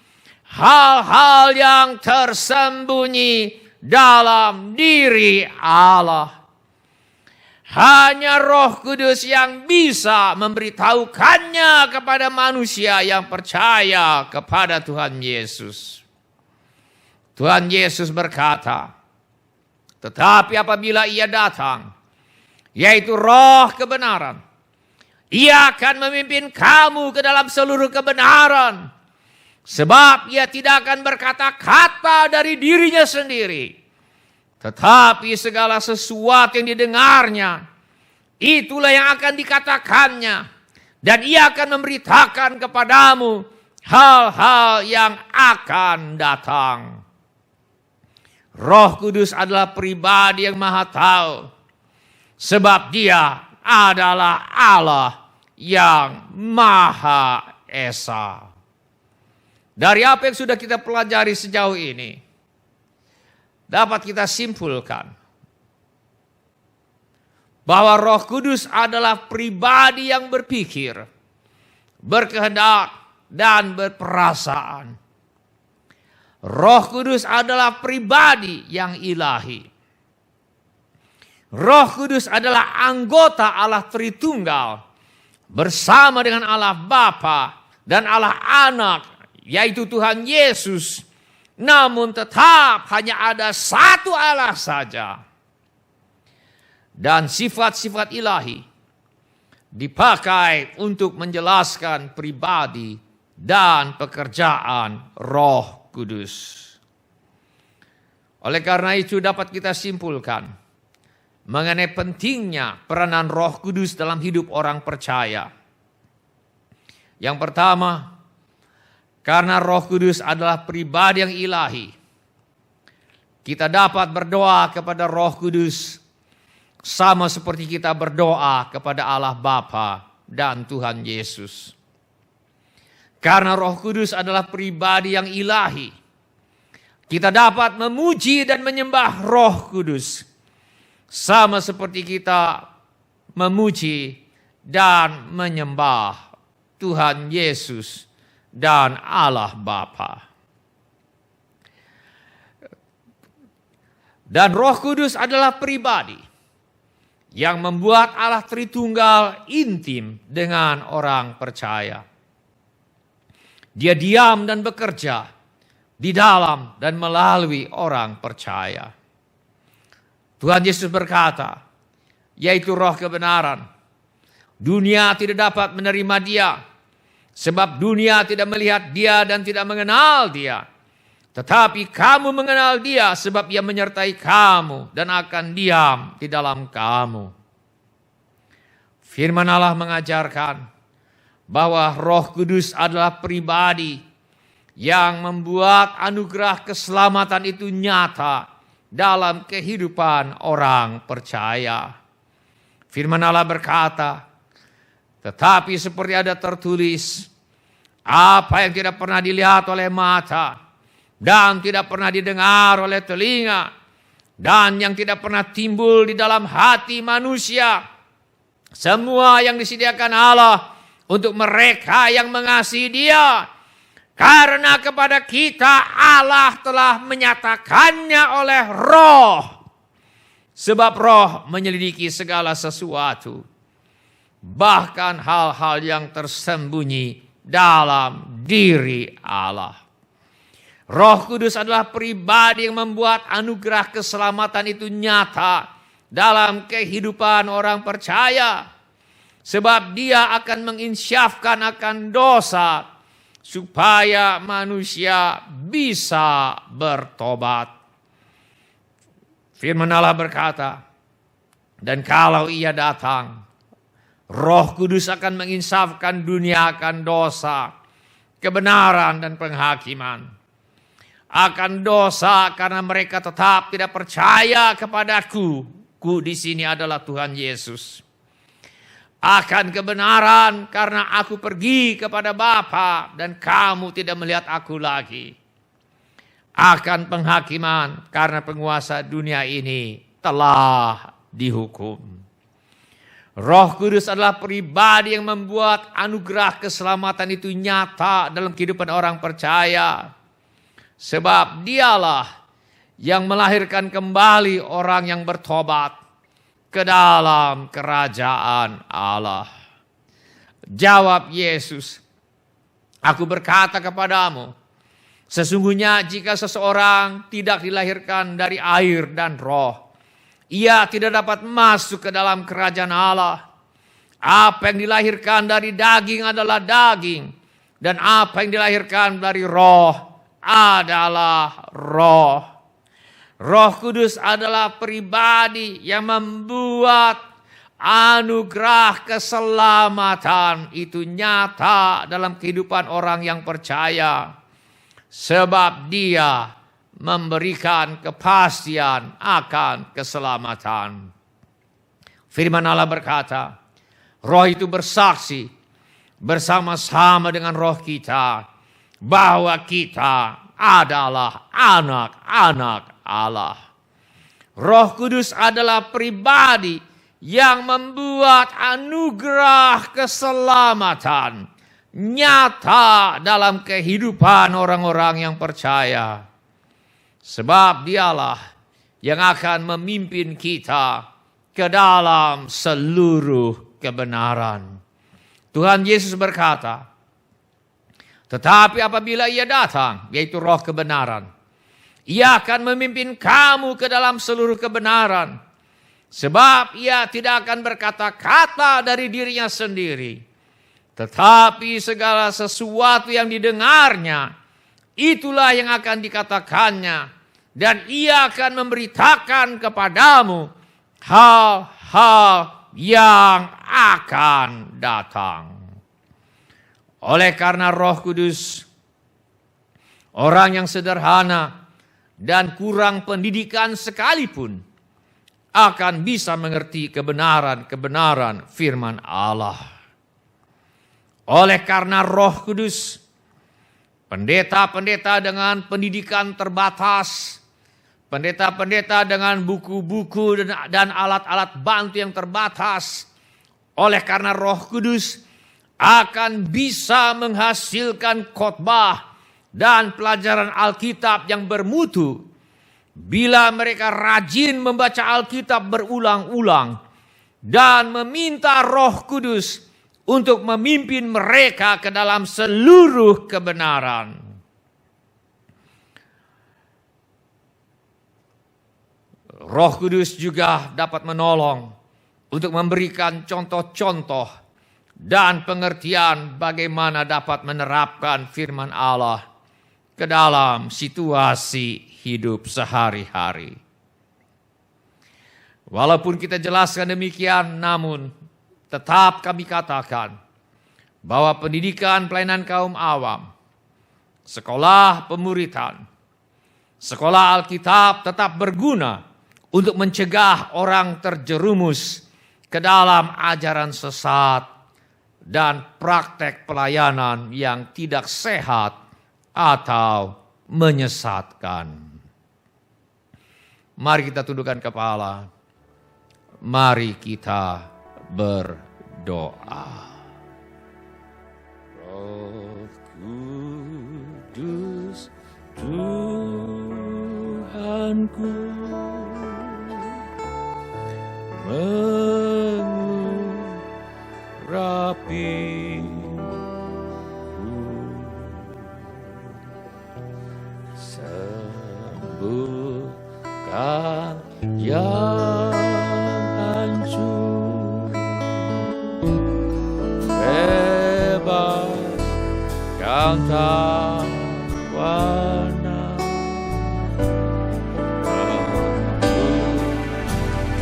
hal-hal yang tersembunyi dalam diri Allah. Hanya Roh Kudus yang bisa memberitahukannya kepada manusia yang percaya kepada Tuhan Yesus. Tuhan Yesus berkata, tetapi apabila Ia datang, yaitu Roh kebenaran, Ia akan memimpin kamu ke dalam seluruh kebenaran. Sebab Ia tidak akan berkata-kata dari dirinya sendiri, Tetapi segala sesuatu yang didengarnya, itulah yang akan dikatakannya. Dan ia akan memberitakan kepadamu hal-hal yang akan datang. Roh Kudus adalah pribadi yang maha tahu. Sebab dia adalah Allah yang Maha Esa. Dari apa yang sudah kita pelajari sejauh ini, dapat kita simpulkan bahwa Roh Kudus adalah pribadi yang berpikir, berkehendak, dan berperasaan. Roh Kudus adalah pribadi yang ilahi. Roh Kudus adalah anggota Allah Tritunggal bersama dengan Allah Bapa dan Allah Anak, yaitu Tuhan Yesus. Namun tetap hanya ada satu Allah saja. Dan sifat-sifat ilahi dipakai untuk menjelaskan pribadi dan pekerjaan Roh Kudus. Oleh karena itu dapat kita simpulkan mengenai pentingnya peranan Roh Kudus dalam hidup orang percaya. Yang pertama, karena Roh Kudus adalah pribadi yang ilahi, kita dapat berdoa kepada Roh Kudus sama seperti kita berdoa kepada Allah Bapa dan Tuhan Yesus. Karena Roh Kudus adalah pribadi yang ilahi, kita dapat memuji dan menyembah Roh Kudus sama seperti kita memuji dan menyembah Tuhan Yesus dan Allah Bapa. Dan Roh Kudus adalah pribadi yang membuat Allah Tritunggal intim dengan orang percaya. Dia diam dan bekerja di dalam dan melalui orang percaya. Tuhan Yesus berkata, yaitu Roh kebenaran, dunia tidak dapat menerima Dia, sebab dunia tidak melihat Dia dan tidak mengenal Dia. Tetapi kamu mengenal Dia, sebab Ia menyertai kamu dan akan diam di dalam kamu. Firman Allah mengajarkan bahwa Roh Kudus adalah pribadi yang membuat anugerah keselamatan itu nyata dalam kehidupan orang percaya. Firman Allah berkata, tetapi seperti ada tertulis, apa yang tidak pernah dilihat oleh mata dan tidak pernah didengar oleh telinga dan yang tidak pernah timbul di dalam hati manusia, semua yang disediakan Allah untuk mereka yang mengasihi Dia. Karena kepada kita Allah telah menyatakannya oleh Roh. Sebab Roh menyelidiki segala sesuatu, bahkan hal-hal yang tersembunyi dalam diri Allah. Roh Kudus adalah pribadi yang membuat anugerah keselamatan itu nyata dalam kehidupan orang percaya. Sebab Dia akan menginsyafkan akan dosa supaya manusia bisa bertobat. Firman Allah berkata, dan kalau Ia datang, Roh Kudus akan menginsafkan dunia akan dosa, kebenaran dan penghakiman. Akan dosa karena mereka tetap tidak percaya kepadaku. Ku di sini adalah Tuhan Yesus. Akan kebenaran karena aku pergi kepada Bapa dan kamu tidak melihat aku lagi. Akan penghakiman karena penguasa dunia ini telah dihukum. Roh Kudus adalah pribadi yang membuat anugerah keselamatan itu nyata dalam kehidupan orang percaya. Sebab Dialah yang melahirkan kembali orang yang bertobat ke dalam kerajaan Allah. Jawab Yesus, aku berkata kepadamu, sesungguhnya jika seseorang tidak dilahirkan dari air dan roh, ia tidak dapat masuk ke dalam kerajaan Allah. Apa yang dilahirkan dari daging adalah daging, dan apa yang dilahirkan dari roh adalah roh. Roh Kudus adalah pribadi yang membuat anugerah keselamatan itu nyata dalam kehidupan orang yang percaya. Sebab Dia memberikan kepastian akan keselamatan. Firman Allah berkata, Roh itu bersaksi bersama-sama dengan roh kita bahwa kita adalah anak-anak Allah. Roh Kudus adalah pribadi yang membuat anugerah keselamatan nyata dalam kehidupan orang-orang yang percaya. Sebab Dialah yang akan memimpin kita ke dalam seluruh kebenaran. Tuhan Yesus berkata, tetapi apabila Ia datang, yaitu Roh kebenaran, Ia akan memimpin kamu ke dalam seluruh kebenaran. Sebab Ia tidak akan berkata-kata dari dirinya sendiri, tetapi segala sesuatu yang didengarnya, itulah yang akan dikatakannya, dan Ia akan memberitakan kepadamu hal-hal yang akan datang. Oleh karena Roh Kudus, orang yang sederhana dan kurang pendidikan sekalipun akan bisa mengerti kebenaran-kebenaran firman Allah. Oleh karena Roh Kudus, pendeta-pendeta dengan pendidikan terbatas, pendeta-pendeta dengan buku-buku dan alat-alat bantu yang terbatas, oleh karena Roh Kudus akan bisa menghasilkan khotbah dan pelajaran Alkitab yang bermutu bila mereka rajin membaca Alkitab berulang-ulang dan meminta Roh Kudus untuk memimpin mereka ke dalam seluruh kebenaran. Roh Kudus juga dapat menolong untuk memberikan contoh-contoh dan pengertian bagaimana dapat menerapkan firman Allah ke dalam situasi hidup sehari-hari. Walaupun kita jelaskan demikian, namun tetap kami katakan bahwa pendidikan pelayanan kaum awam, sekolah pemuritan, sekolah Alkitab tetap berguna untuk mencegah orang terjerumus ke dalam ajaran sesat dan praktek pelayanan yang tidak sehat atau menyesatkan. Mari kita tundukkan kepala. Mari kita berdoa. Roh Kudus Tuhanku, mengurapiku, sembuhkan yang hancur, bebaskan tawanan,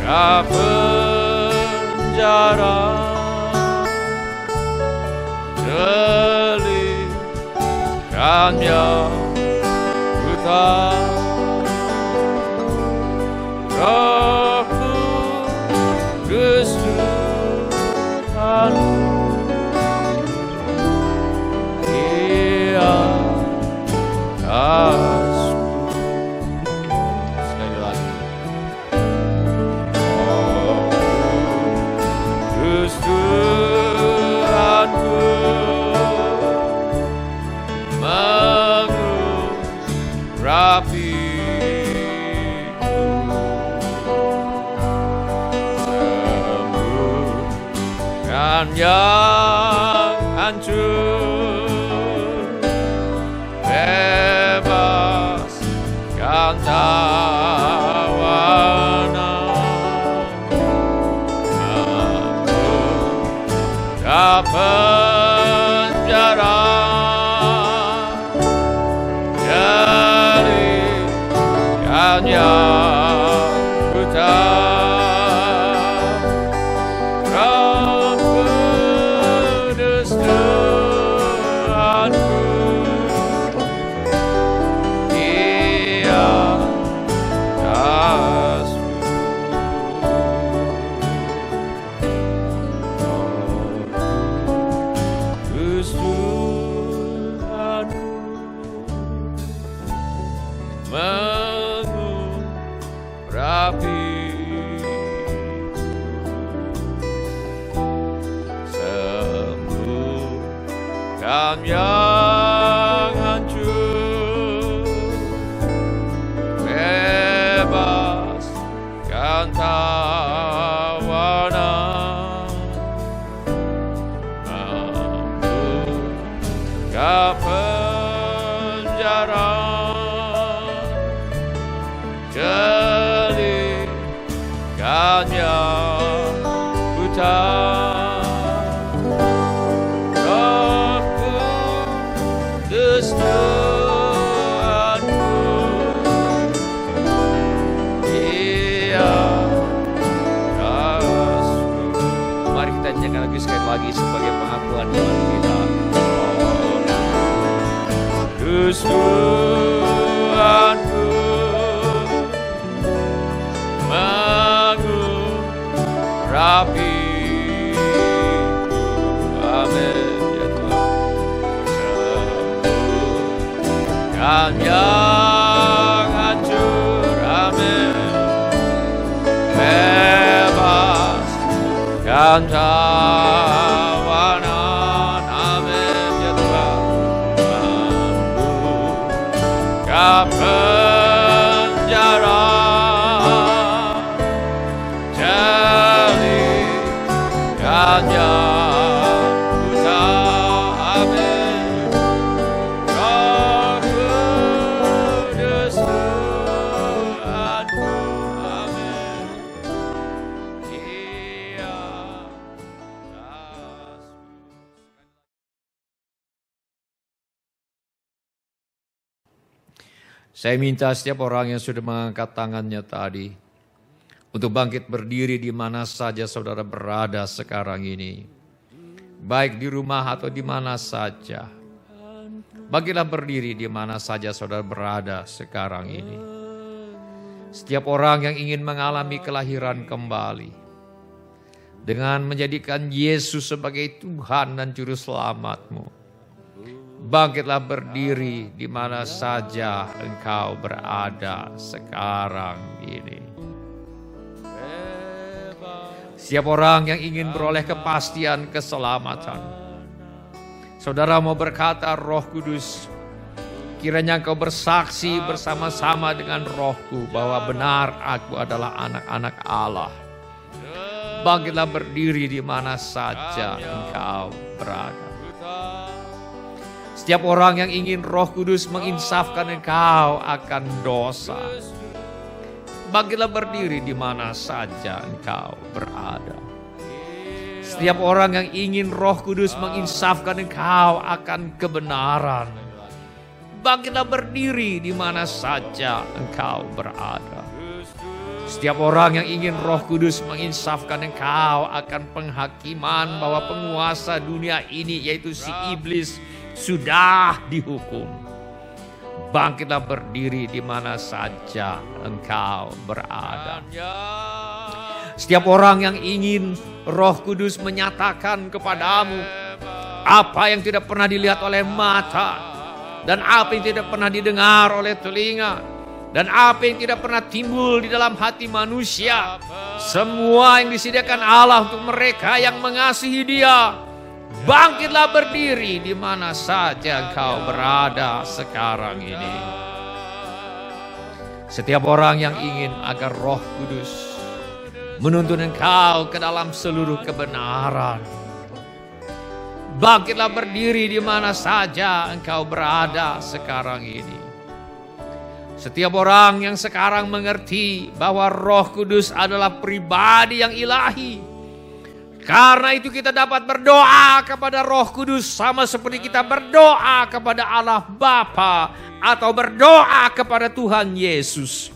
membuka penjara, jelitkan yang buta. Roh Kudus Tuhan, Dia kasih. Sekali lagi. Roh Kudus Tuhanku, mengurapi yang hancur, bebaskan tawanan, membuka penjara, jelitkan yang penjara, jelikannya hutan. Roh Kudus Tuhanku, Dia kasku. Mari kita nyanyikan lagi sekali lagi sebagai pengakuan iman kita. Kudus Tuhanku, mengurapiku. Amin ya Tuhan. Sembuhkan yang hancur. Amin. Bebaskan tawanan. Amin ya Tuhan. Membuka penjara, jelikannya hutan. Amin. Roh Kudus Tuhanku. Amin. Dia kasku. Saya minta setiap orang yang sudah mengangkat tangannya tadi untuk bangkit berdiri di mana saja saudara berada sekarang ini. Baik di rumah atau di mana saja. Bangkitlah berdiri di mana saja saudara berada sekarang ini. Setiap orang yang ingin mengalami kelahiran kembali, dengan menjadikan Yesus sebagai Tuhan dan Juru Selamatmu, bangkitlah berdiri di mana saja engkau berada sekarang ini. Setiap orang yang ingin beroleh kepastian keselamatan, saudara mau berkata, Roh Kudus, kiranya engkau bersaksi bersama-sama dengan rohku bahwa benar aku adalah anak-anak Allah. Bangkitlah berdiri di mana saja engkau berada. Setiap orang yang ingin Roh Kudus menginsafkan engkau akan dosa, bangkitlah berdiri di mana saja engkau berada. Setiap orang yang ingin Roh Kudus menginsafkan engkau akan kebenaran, bangkitlah berdiri di mana saja engkau berada. Setiap orang yang ingin Roh Kudus menginsafkan engkau akan penghakiman bahwa penguasa dunia ini, yaitu si iblis, sudah dihukum, bangkitlah berdiri di mana saja engkau berada. Setiap orang yang ingin Roh Kudus menyatakan kepadamu apa yang tidak pernah dilihat oleh mata, dan apa yang tidak pernah didengar oleh telinga, dan apa yang tidak pernah timbul di dalam hati manusia, semua yang disediakan Allah untuk mereka yang mengasihi Dia. Bangkitlah berdiri di mana saja engkau berada sekarang ini. Setiap orang yang ingin agar Roh Kudus menuntun engkau ke dalam seluruh kebenaran, bangkitlah berdiri di mana saja engkau berada sekarang ini. Setiap orang yang sekarang mengerti bahwa Roh Kudus adalah pribadi yang ilahi, karena itu kita dapat berdoa kepada Roh Kudus sama seperti kita berdoa kepada Allah Bapa atau berdoa kepada Tuhan Yesus.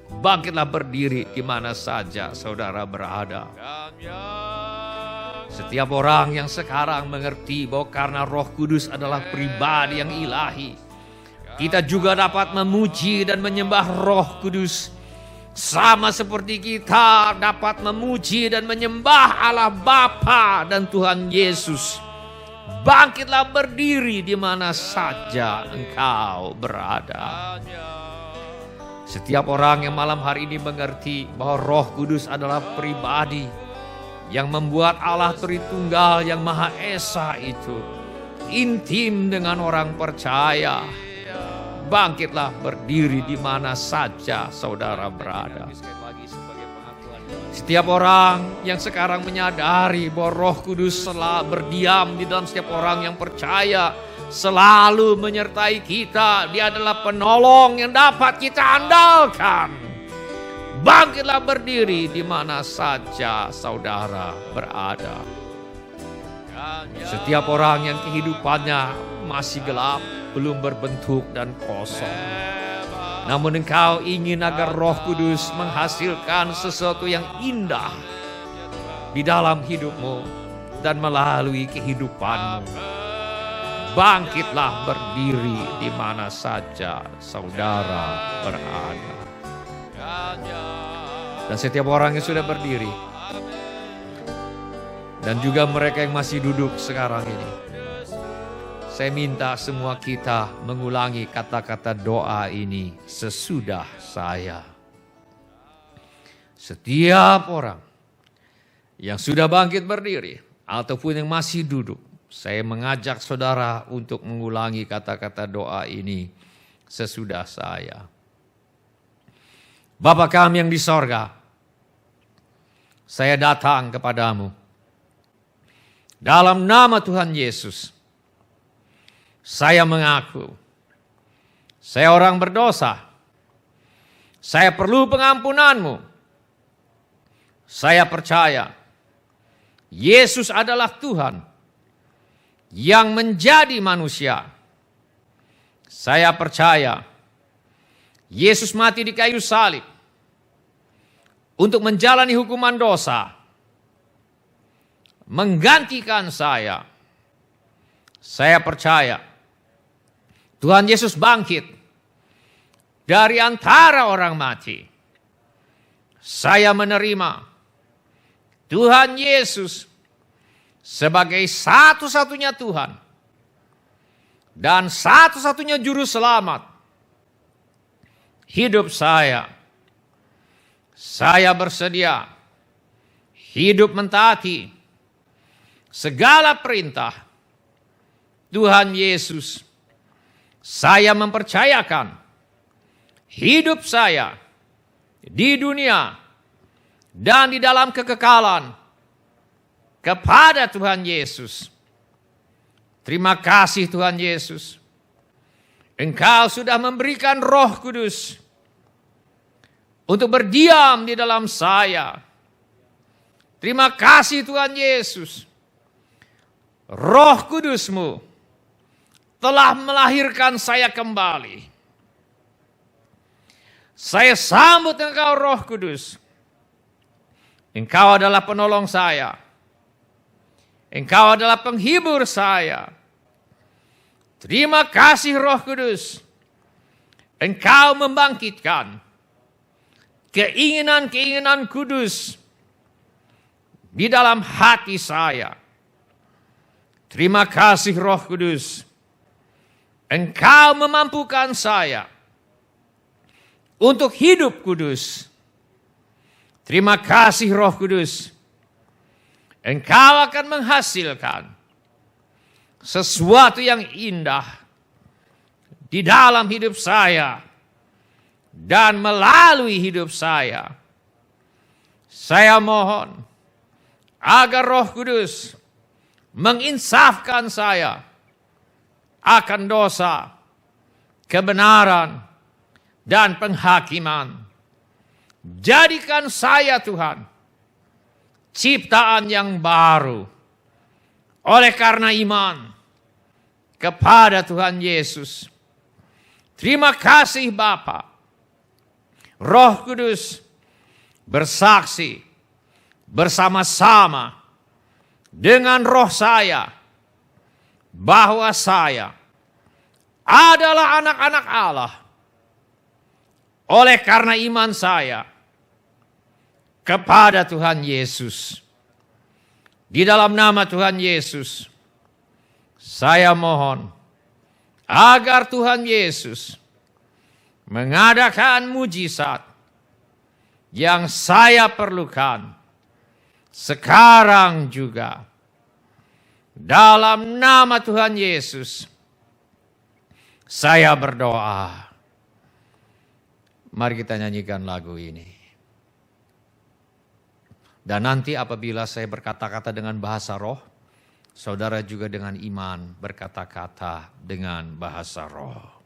Bangkitlah berdiri di mana saja saudara berada. Setiap orang yang sekarang mengerti bahwa karena Roh Kudus adalah pribadi yang ilahi, kita juga dapat memuji dan menyembah Roh Kudus sama seperti kita dapat memuji dan menyembah Allah Bapa dan Tuhan Yesus. Bangkitlah berdiri di mana saja engkau berada. Setiap orang yang malam hari ini mengerti bahwa Roh Kudus adalah pribadi yang membuat Allah Tritunggal yang Maha Esa itu intim dengan orang percaya. Bangkitlah berdiri di mana saja saudara berada. Setiap orang yang sekarang menyadari bahwa Roh Kudus telah berdiam di dalam setiap orang yang percaya, selalu menyertai kita. Dia adalah penolong yang dapat kita andalkan. Bangkitlah berdiri di mana saja saudara berada. Setiap orang yang kehidupannya masih gelap, belum berbentuk dan kosong, namun engkau ingin agar Roh Kudus menghasilkan sesuatu yang indah di dalam hidupmu dan melalui kehidupanmu. Bangkitlah berdiri di mana saja saudara berada. Dan setiap orang yang sudah berdiri, dan juga mereka yang masih duduk sekarang ini, saya minta semua kita mengulangi kata-kata doa ini sesudah saya. Setiap orang yang sudah bangkit berdiri ataupun yang masih duduk, saya mengajak saudara untuk mengulangi kata-kata doa ini sesudah saya. Bapa kami yang di sorga, saya datang kepadamu dalam nama Tuhan Yesus. Saya mengaku, saya orang berdosa. Saya perlu pengampunanmu. Saya percaya Yesus adalah Tuhan yang menjadi manusia. Saya percaya Yesus mati di kayu salib untuk menjalani hukuman dosa, menggantikan saya. Saya percaya Tuhan Yesus bangkit dari antara orang mati. Saya menerima Tuhan Yesus sebagai satu-satunya Tuhan dan satu-satunya juru selamat hidup saya. Saya bersedia hidup mentaati segala perintah Tuhan Yesus. Saya mempercayakan hidup saya di dunia dan di dalam kekekalan kepada Tuhan Yesus. Terima kasih Tuhan Yesus. Engkau sudah memberikan Roh Kudus untuk berdiam di dalam saya. Terima kasih Tuhan Yesus. Roh Kudus-Mu telah melahirkan saya kembali. Saya sambut Engkau Roh Kudus. Engkau adalah penolong saya. Engkau adalah penghibur saya. Terima kasih Roh Kudus. Engkau membangkitkan keinginan-keinginan kudus di dalam hati saya. Terima kasih Roh Kudus. Engkau memampukan saya untuk hidup kudus. Terima kasih Roh Kudus. Engkau akan menghasilkan sesuatu yang indah di dalam hidup saya dan melalui hidup saya. Saya mohon agar Roh Kudus menginsafkan saya akan dosa, kebenaran, dan penghakiman. Jadikan saya Tuhan ciptaan yang baru oleh karena iman kepada Tuhan Yesus. Terima kasih Bapa. Roh Kudus bersaksi bersama-sama dengan roh saya bahwa saya adalah anak-anak Allah oleh karena iman saya kepada Tuhan Yesus. Di dalam nama Tuhan Yesus, saya mohon agar Tuhan Yesus mengadakan mujizat yang saya perlukan sekarang juga. Dalam nama Tuhan Yesus, saya berdoa. Mari kita nyanyikan lagu ini. Dan nanti apabila saya berkata-kata dengan bahasa roh, Saudara juga dengan iman berkata-kata dengan bahasa roh.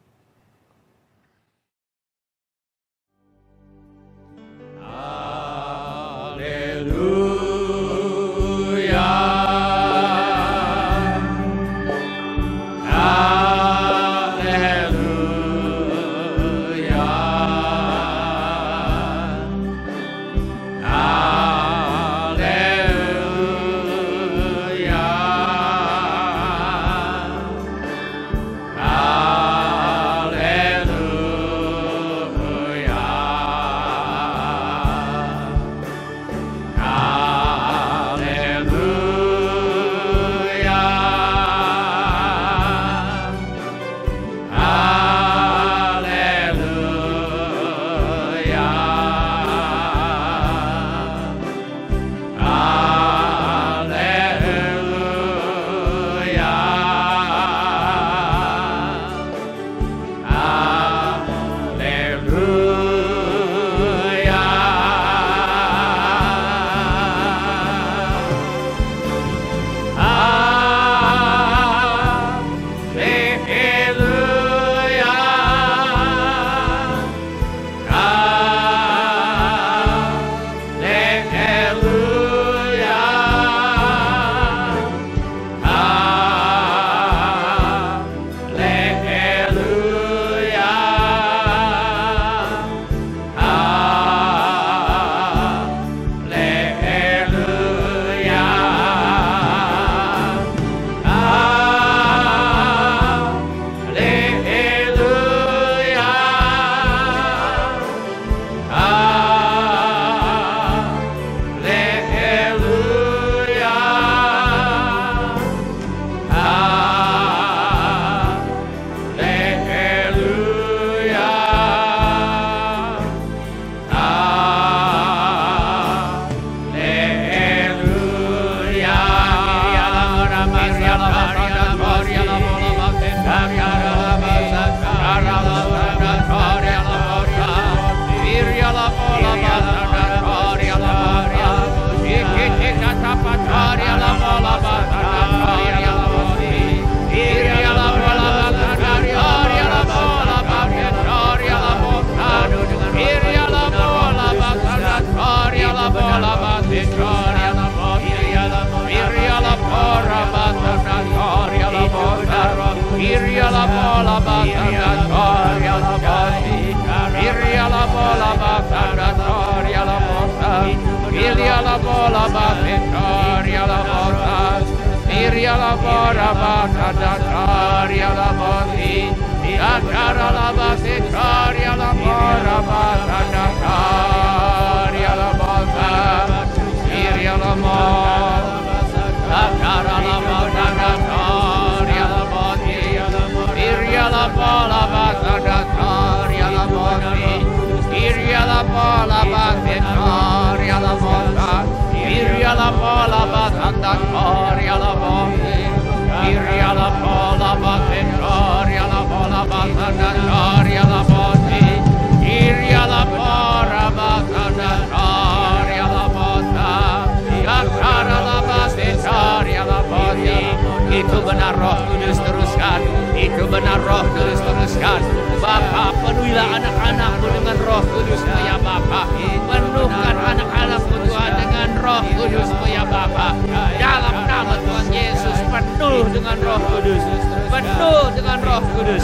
Itu benar Roh Kudus, teruskan. Itu benar Roh Kudus, teruskan. Bapa, penuhilah anak-anakmu dengan Roh Kudus-Mu ya Bapa. Penuhkan anak-anakmu Tuhan dengan Roh Kudus-Mu ya Bapa. Dalam nama Tuhan Yesus, penuh dengan Roh Kudus. Penuh dengan Roh Kudus.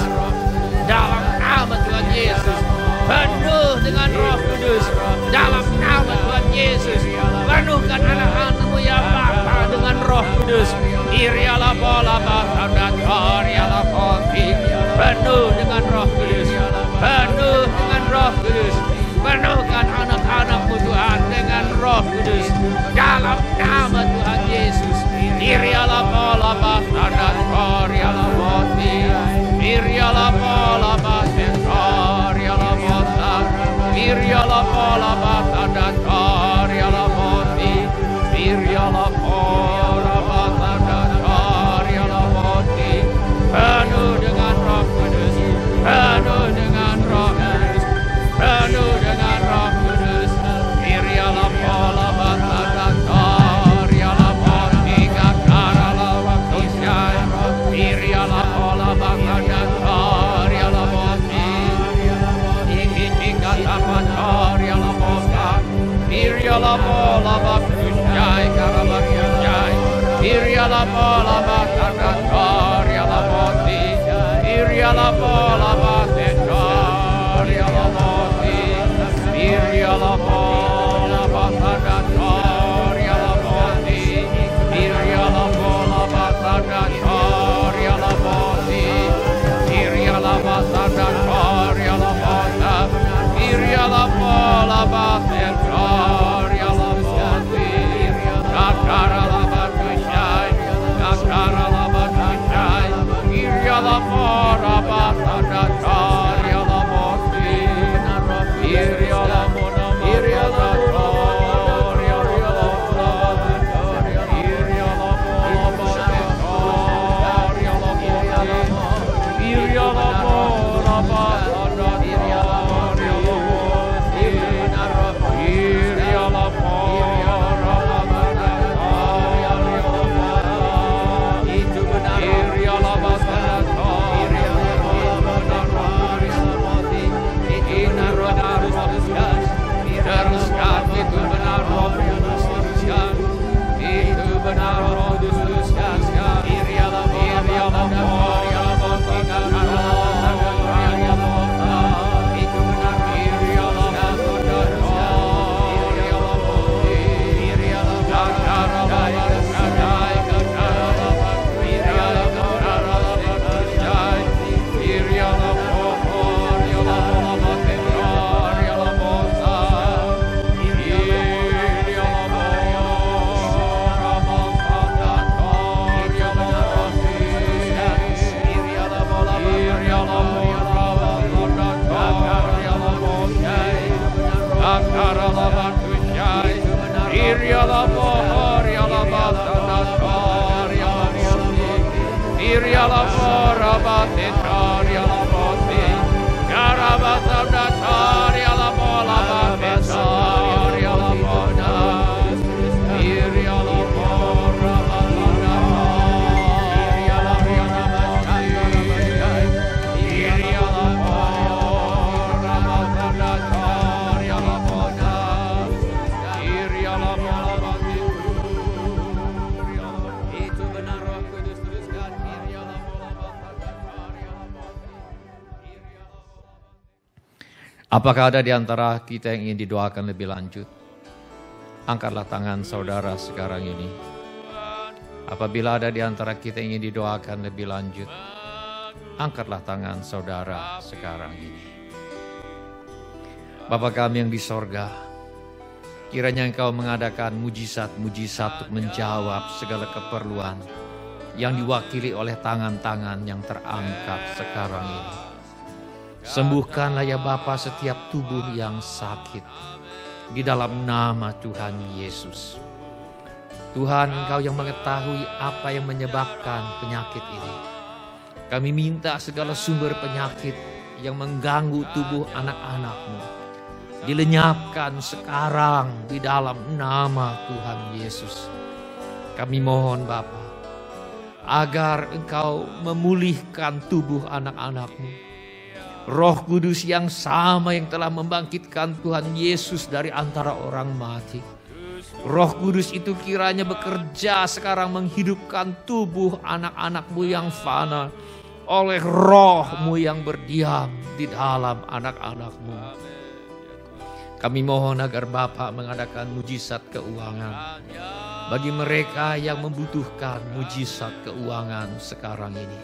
Dalam nama Tuhan Yesus, penuh dengan Roh Kudus. Dalam nama Tuhan Yesus, penuhkan anak-anakmu ya Bapa dengan Roh Kudus. Iriala bola batanda kariala poti. Penuh dengan Roh Kudus. Penuh dengan Roh Kudus. Penuhkan anak-anakmu Tuhan dengan Roh Kudus. Dalam nama Tuhan Yesus. Iriala bola batanda kariala poti. Iriala bola batanda kariala pota. Iriala bola batanda kariala poti. Iriala bola batanda kariala poti. Penuh dengan Roh Kudus. Penuh dengan Roh Kudus. Penuh dengan Roh Kudus. Iriala bola batanda kariala poti. Kakarala la bola batana toria la moti. Iria la bola batetoria la moti. Iria la bola batana toria la moti. Iria la bola batana toria la moti. Iria la batana toria la mota. Iria la bola batetoria la moti. Kakara la batushai. Kakara la batushai. Iria la bola batana toria la moti. Iria la mona Iria la toria la toria. Iria la bola batetoria la moti. Iria la bola batana toria la moti. Iria la bola batana toria la moti. Iria la batana toria la moti. Teruskan itu benar roh kudus teruskan. Itu benar roh kudus teruskan. Iria la toria la moti. Itu benar Iria la batana toria la moti. Kakara la batushai. Kakara la batushai. Iria la toria la batetoria la mota. Iria la bola batana toria la moti. Iria la bola batana toria la moti. Kakara la batushai. Iria la bola batana toria la moti. Iria la bola batetoria la moti. Cara batana toria la bola batetoria la mota. Iria la bola batana Iria la bola batana toria la mota. Iria la bola batetoria. Itu benar roh kudus teruskan. Iria la bola batana toria la moti. Iria la bola. Apakah ada di antara kita yang ingin didoakan lebih lanjut? Angkatlah tangan saudara sekarang ini. Apabila ada di antara kita yang ingin didoakan lebih lanjut, angkatlah tangan saudara sekarang ini. Bapa kami yang di sorga, kiranya Engkau mengadakan mujizat-mujizat untuk menjawab segala keperluan yang diwakili oleh tangan-tangan yang terangkat sekarang ini. Sembuhkanlah ya Bapa setiap tubuh yang sakit di dalam nama Tuhan Yesus. Tuhan, Engkau yang mengetahui apa yang menyebabkan penyakit ini. Kami minta segala sumber penyakit yang mengganggu tubuh anak-anak-Mu dilenyapkan sekarang di dalam nama Tuhan Yesus. Kami mohon Bapa, agar Engkau memulihkan tubuh anak-anak-Mu. Roh Kudus yang sama yang telah membangkitkan Tuhan Yesus dari antara orang mati. Roh Kudus itu kiranya bekerja sekarang menghidupkan tubuh anak-anak-Mu yang fana oleh Roh-Mu yang berdiam di dalam anak-anak-Mu. Kami mohon agar Bapa mengadakan mujizat keuangan bagi mereka yang membutuhkan mujizat keuangan sekarang ini.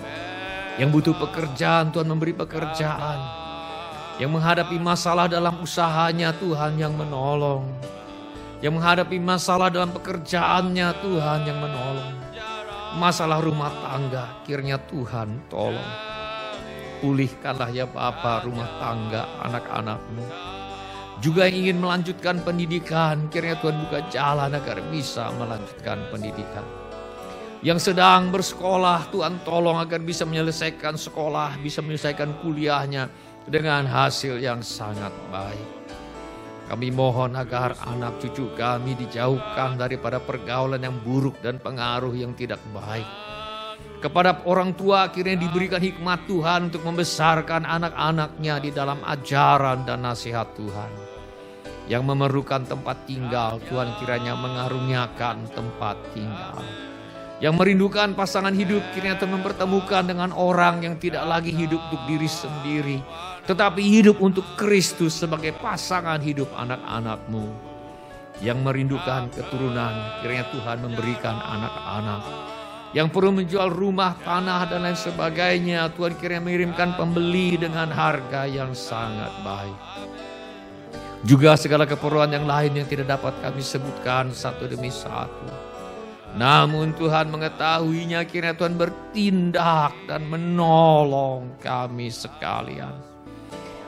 Yang butuh pekerjaan, Tuhan memberi pekerjaan. Yang menghadapi masalah dalam usahanya, Tuhan yang menolong. Yang menghadapi masalah dalam pekerjaannya, Tuhan yang menolong. Masalah rumah tangga, kiranya Tuhan tolong. Pulihkanlah ya Bapa rumah tangga anak-anak-Mu. Juga yang ingin melanjutkan pendidikan, kiranya Tuhan buka jalan agar bisa melanjutkan pendidikan. Yang sedang bersekolah, Tuhan tolong agar bisa menyelesaikan sekolah, bisa menyelesaikan kuliahnya dengan hasil yang sangat baik. Kami mohon agar anak cucu kami dijauhkan daripada pergaulan yang buruk dan pengaruh yang tidak baik. Kepada orang tua kiranya diberikan hikmat Tuhan untuk membesarkan anak-anaknya di dalam ajaran dan nasihat Tuhan. Yang memerlukan tempat tinggal, Tuhan kiranya mengaruniakan tempat tinggal. Yang merindukan pasangan hidup, kiranya Tuhan mempertemukan dengan orang yang tidak lagi hidup untuk diri sendiri, tetapi hidup untuk Kristus sebagai pasangan hidup anak-anak-Mu. Yang merindukan keturunan, kiranya Tuhan memberikan anak-anak. Yang perlu menjual rumah, tanah, dan lain sebagainya, Tuhan kiranya mengirimkan pembeli dengan harga yang sangat baik. Juga segala keperluan yang lain yang tidak dapat kami sebutkan satu demi satu. Namun Tuhan mengetahuinya, kiranya Tuhan bertindak dan menolong kami sekalian.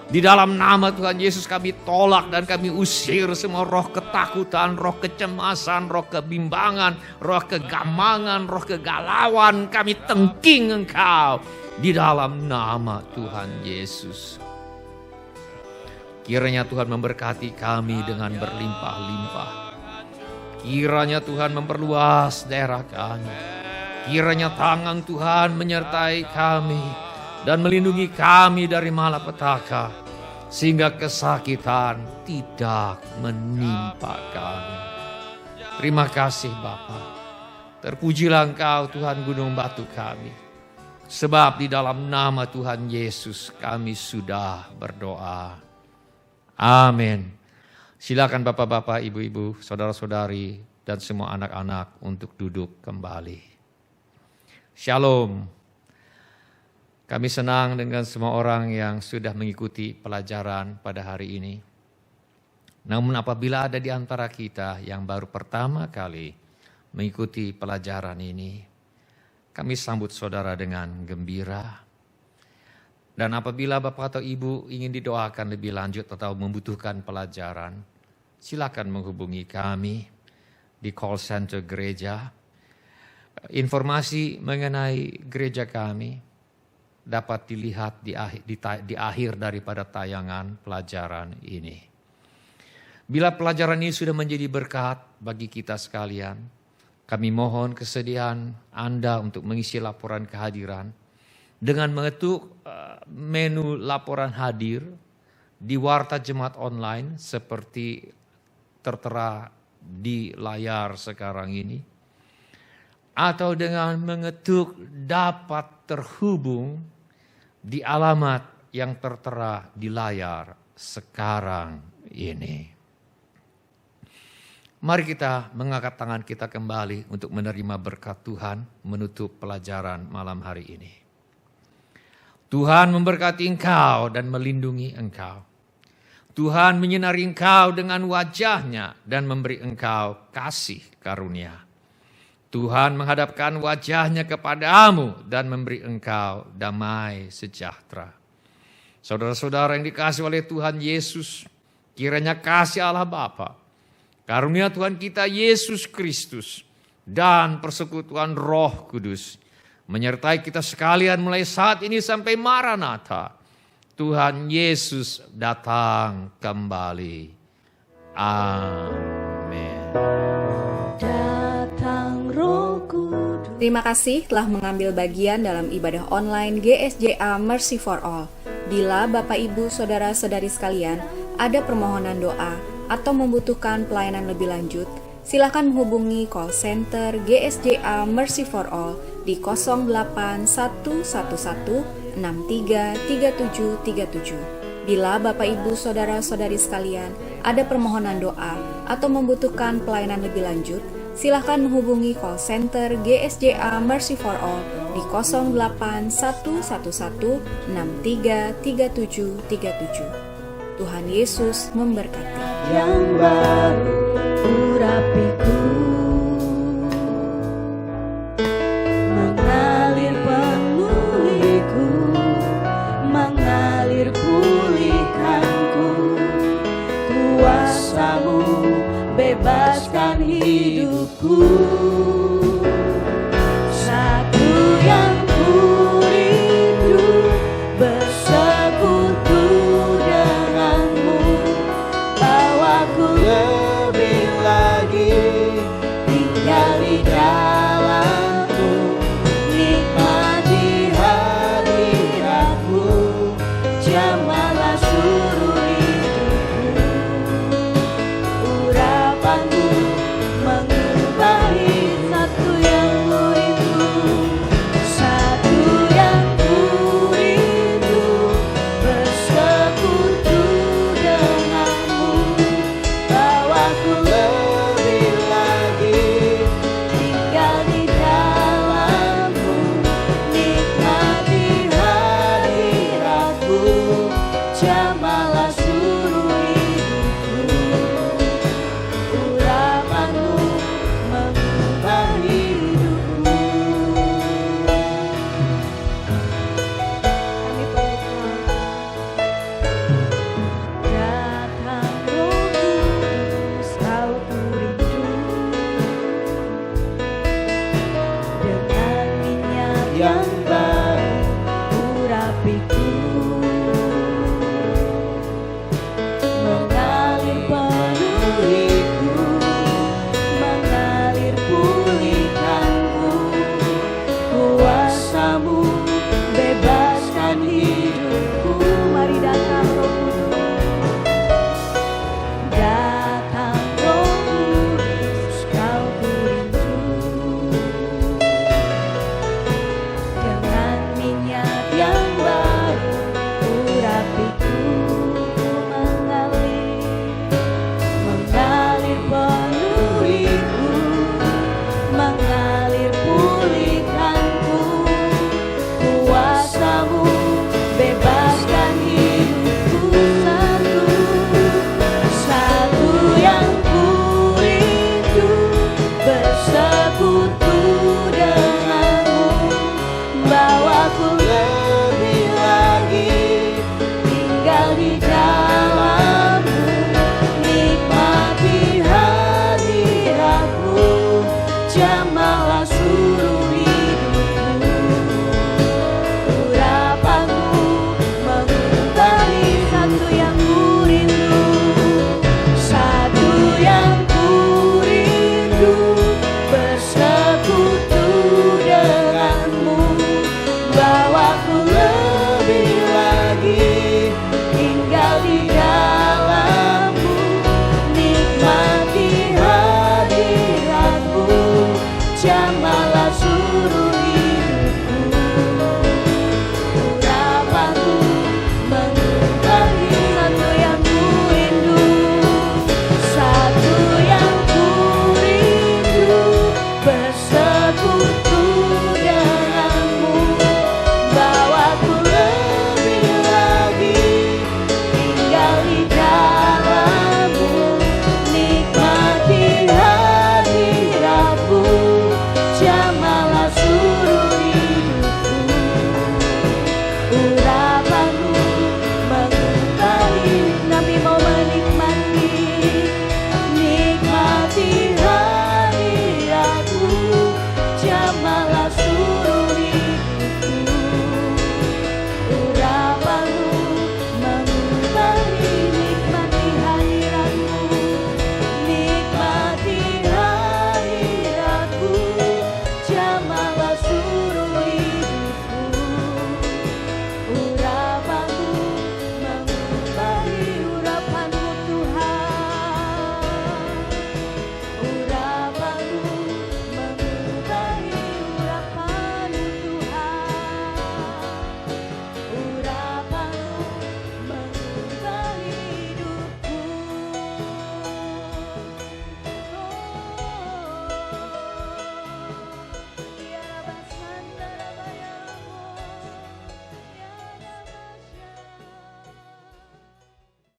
Di dalam nama Tuhan Yesus kami tolak dan kami usir semua roh ketakutan, roh kecemasan, roh kebimbangan, roh kegamangan, roh kegalauan. Kami tengking Engkau di dalam nama Tuhan Yesus. Kiranya Tuhan memberkati kami dengan berlimpah-limpah. Kiranya Tuhan memperluas daerah kami. Kiranya tangan Tuhan menyertai kami dan melindungi kami dari malapetaka, sehingga kesakitan tidak menimpa kami. Terima kasih Bapa. Terpujilah Engkau Tuhan gunung batu kami. Sebab di dalam nama Tuhan Yesus kami sudah berdoa. Amin. Silakan bapak-bapak, ibu-ibu, saudara-saudari, dan semua anak-anak untuk duduk kembali. Shalom. Kami senang dengan semua orang yang sudah mengikuti pelajaran pada hari ini. Namun apabila ada di antara kita yang baru pertama kali mengikuti pelajaran ini, kami sambut saudara dengan gembira. Dan apabila Bapak atau Ibu ingin didoakan lebih lanjut atau membutuhkan pelajaran, silakan menghubungi kami di call center gereja. Informasi mengenai gereja kami dapat dilihat di akhir daripada tayangan pelajaran ini. Bila pelajaran ini sudah menjadi berkat bagi kita sekalian, kami mohon kesediaan Anda untuk mengisi laporan kehadiran dengan mengetuk menu laporan hadir di Warta Jemaat Online seperti tertera di layar sekarang ini, atau dengan mengetuk dapat terhubung di alamat yang tertera di layar sekarang ini. Mari kita mengangkat tangan kita kembali untuk menerima berkat Tuhan menutup pelajaran malam hari ini. Tuhan memberkati engkau dan melindungi engkau. Tuhan menyinari engkau dengan wajah-Nya dan memberi engkau kasih karunia. Tuhan menghadapkan wajah-Nya kepadamu dan memberi engkau damai sejahtera. Saudara-saudara yang dikasihi oleh Tuhan Yesus, kiranya kasih Allah Bapa, karunia Tuhan kita Yesus Kristus, dan persekutuan Roh Kudus menyertai kita sekalian mulai saat ini sampai Maranatha. Tuhan Yesus datang kembali. Amin. Datang Roh Kudus. Terima kasih telah mengambil bagian dalam ibadah online GSJA Mercy for All. Bila Bapak Ibu Saudara-saudari sekalian ada permohonan doa atau membutuhkan pelayanan lebih lanjut, silakan menghubungi call center GSJA Mercy for All di 08111633737. Bila Bapak Ibu Saudara-saudari sekalian ada permohonan doa atau membutuhkan pelayanan lebih lanjut, silakan menghubungi call center GSJA Mercy for All di 08111633737. Tuhan Yesus memberkati. Yang baru urapiku, mengalir penuhiku, mengalir pulihkanku. Kuasa-Mu bebaskan hidupku. Satu yang ku rindu, bersekutu denganmu. Bawaku lebih lagi tinggal di dalam-Mu, nikmati hadirat-Mu, jamahlah suruh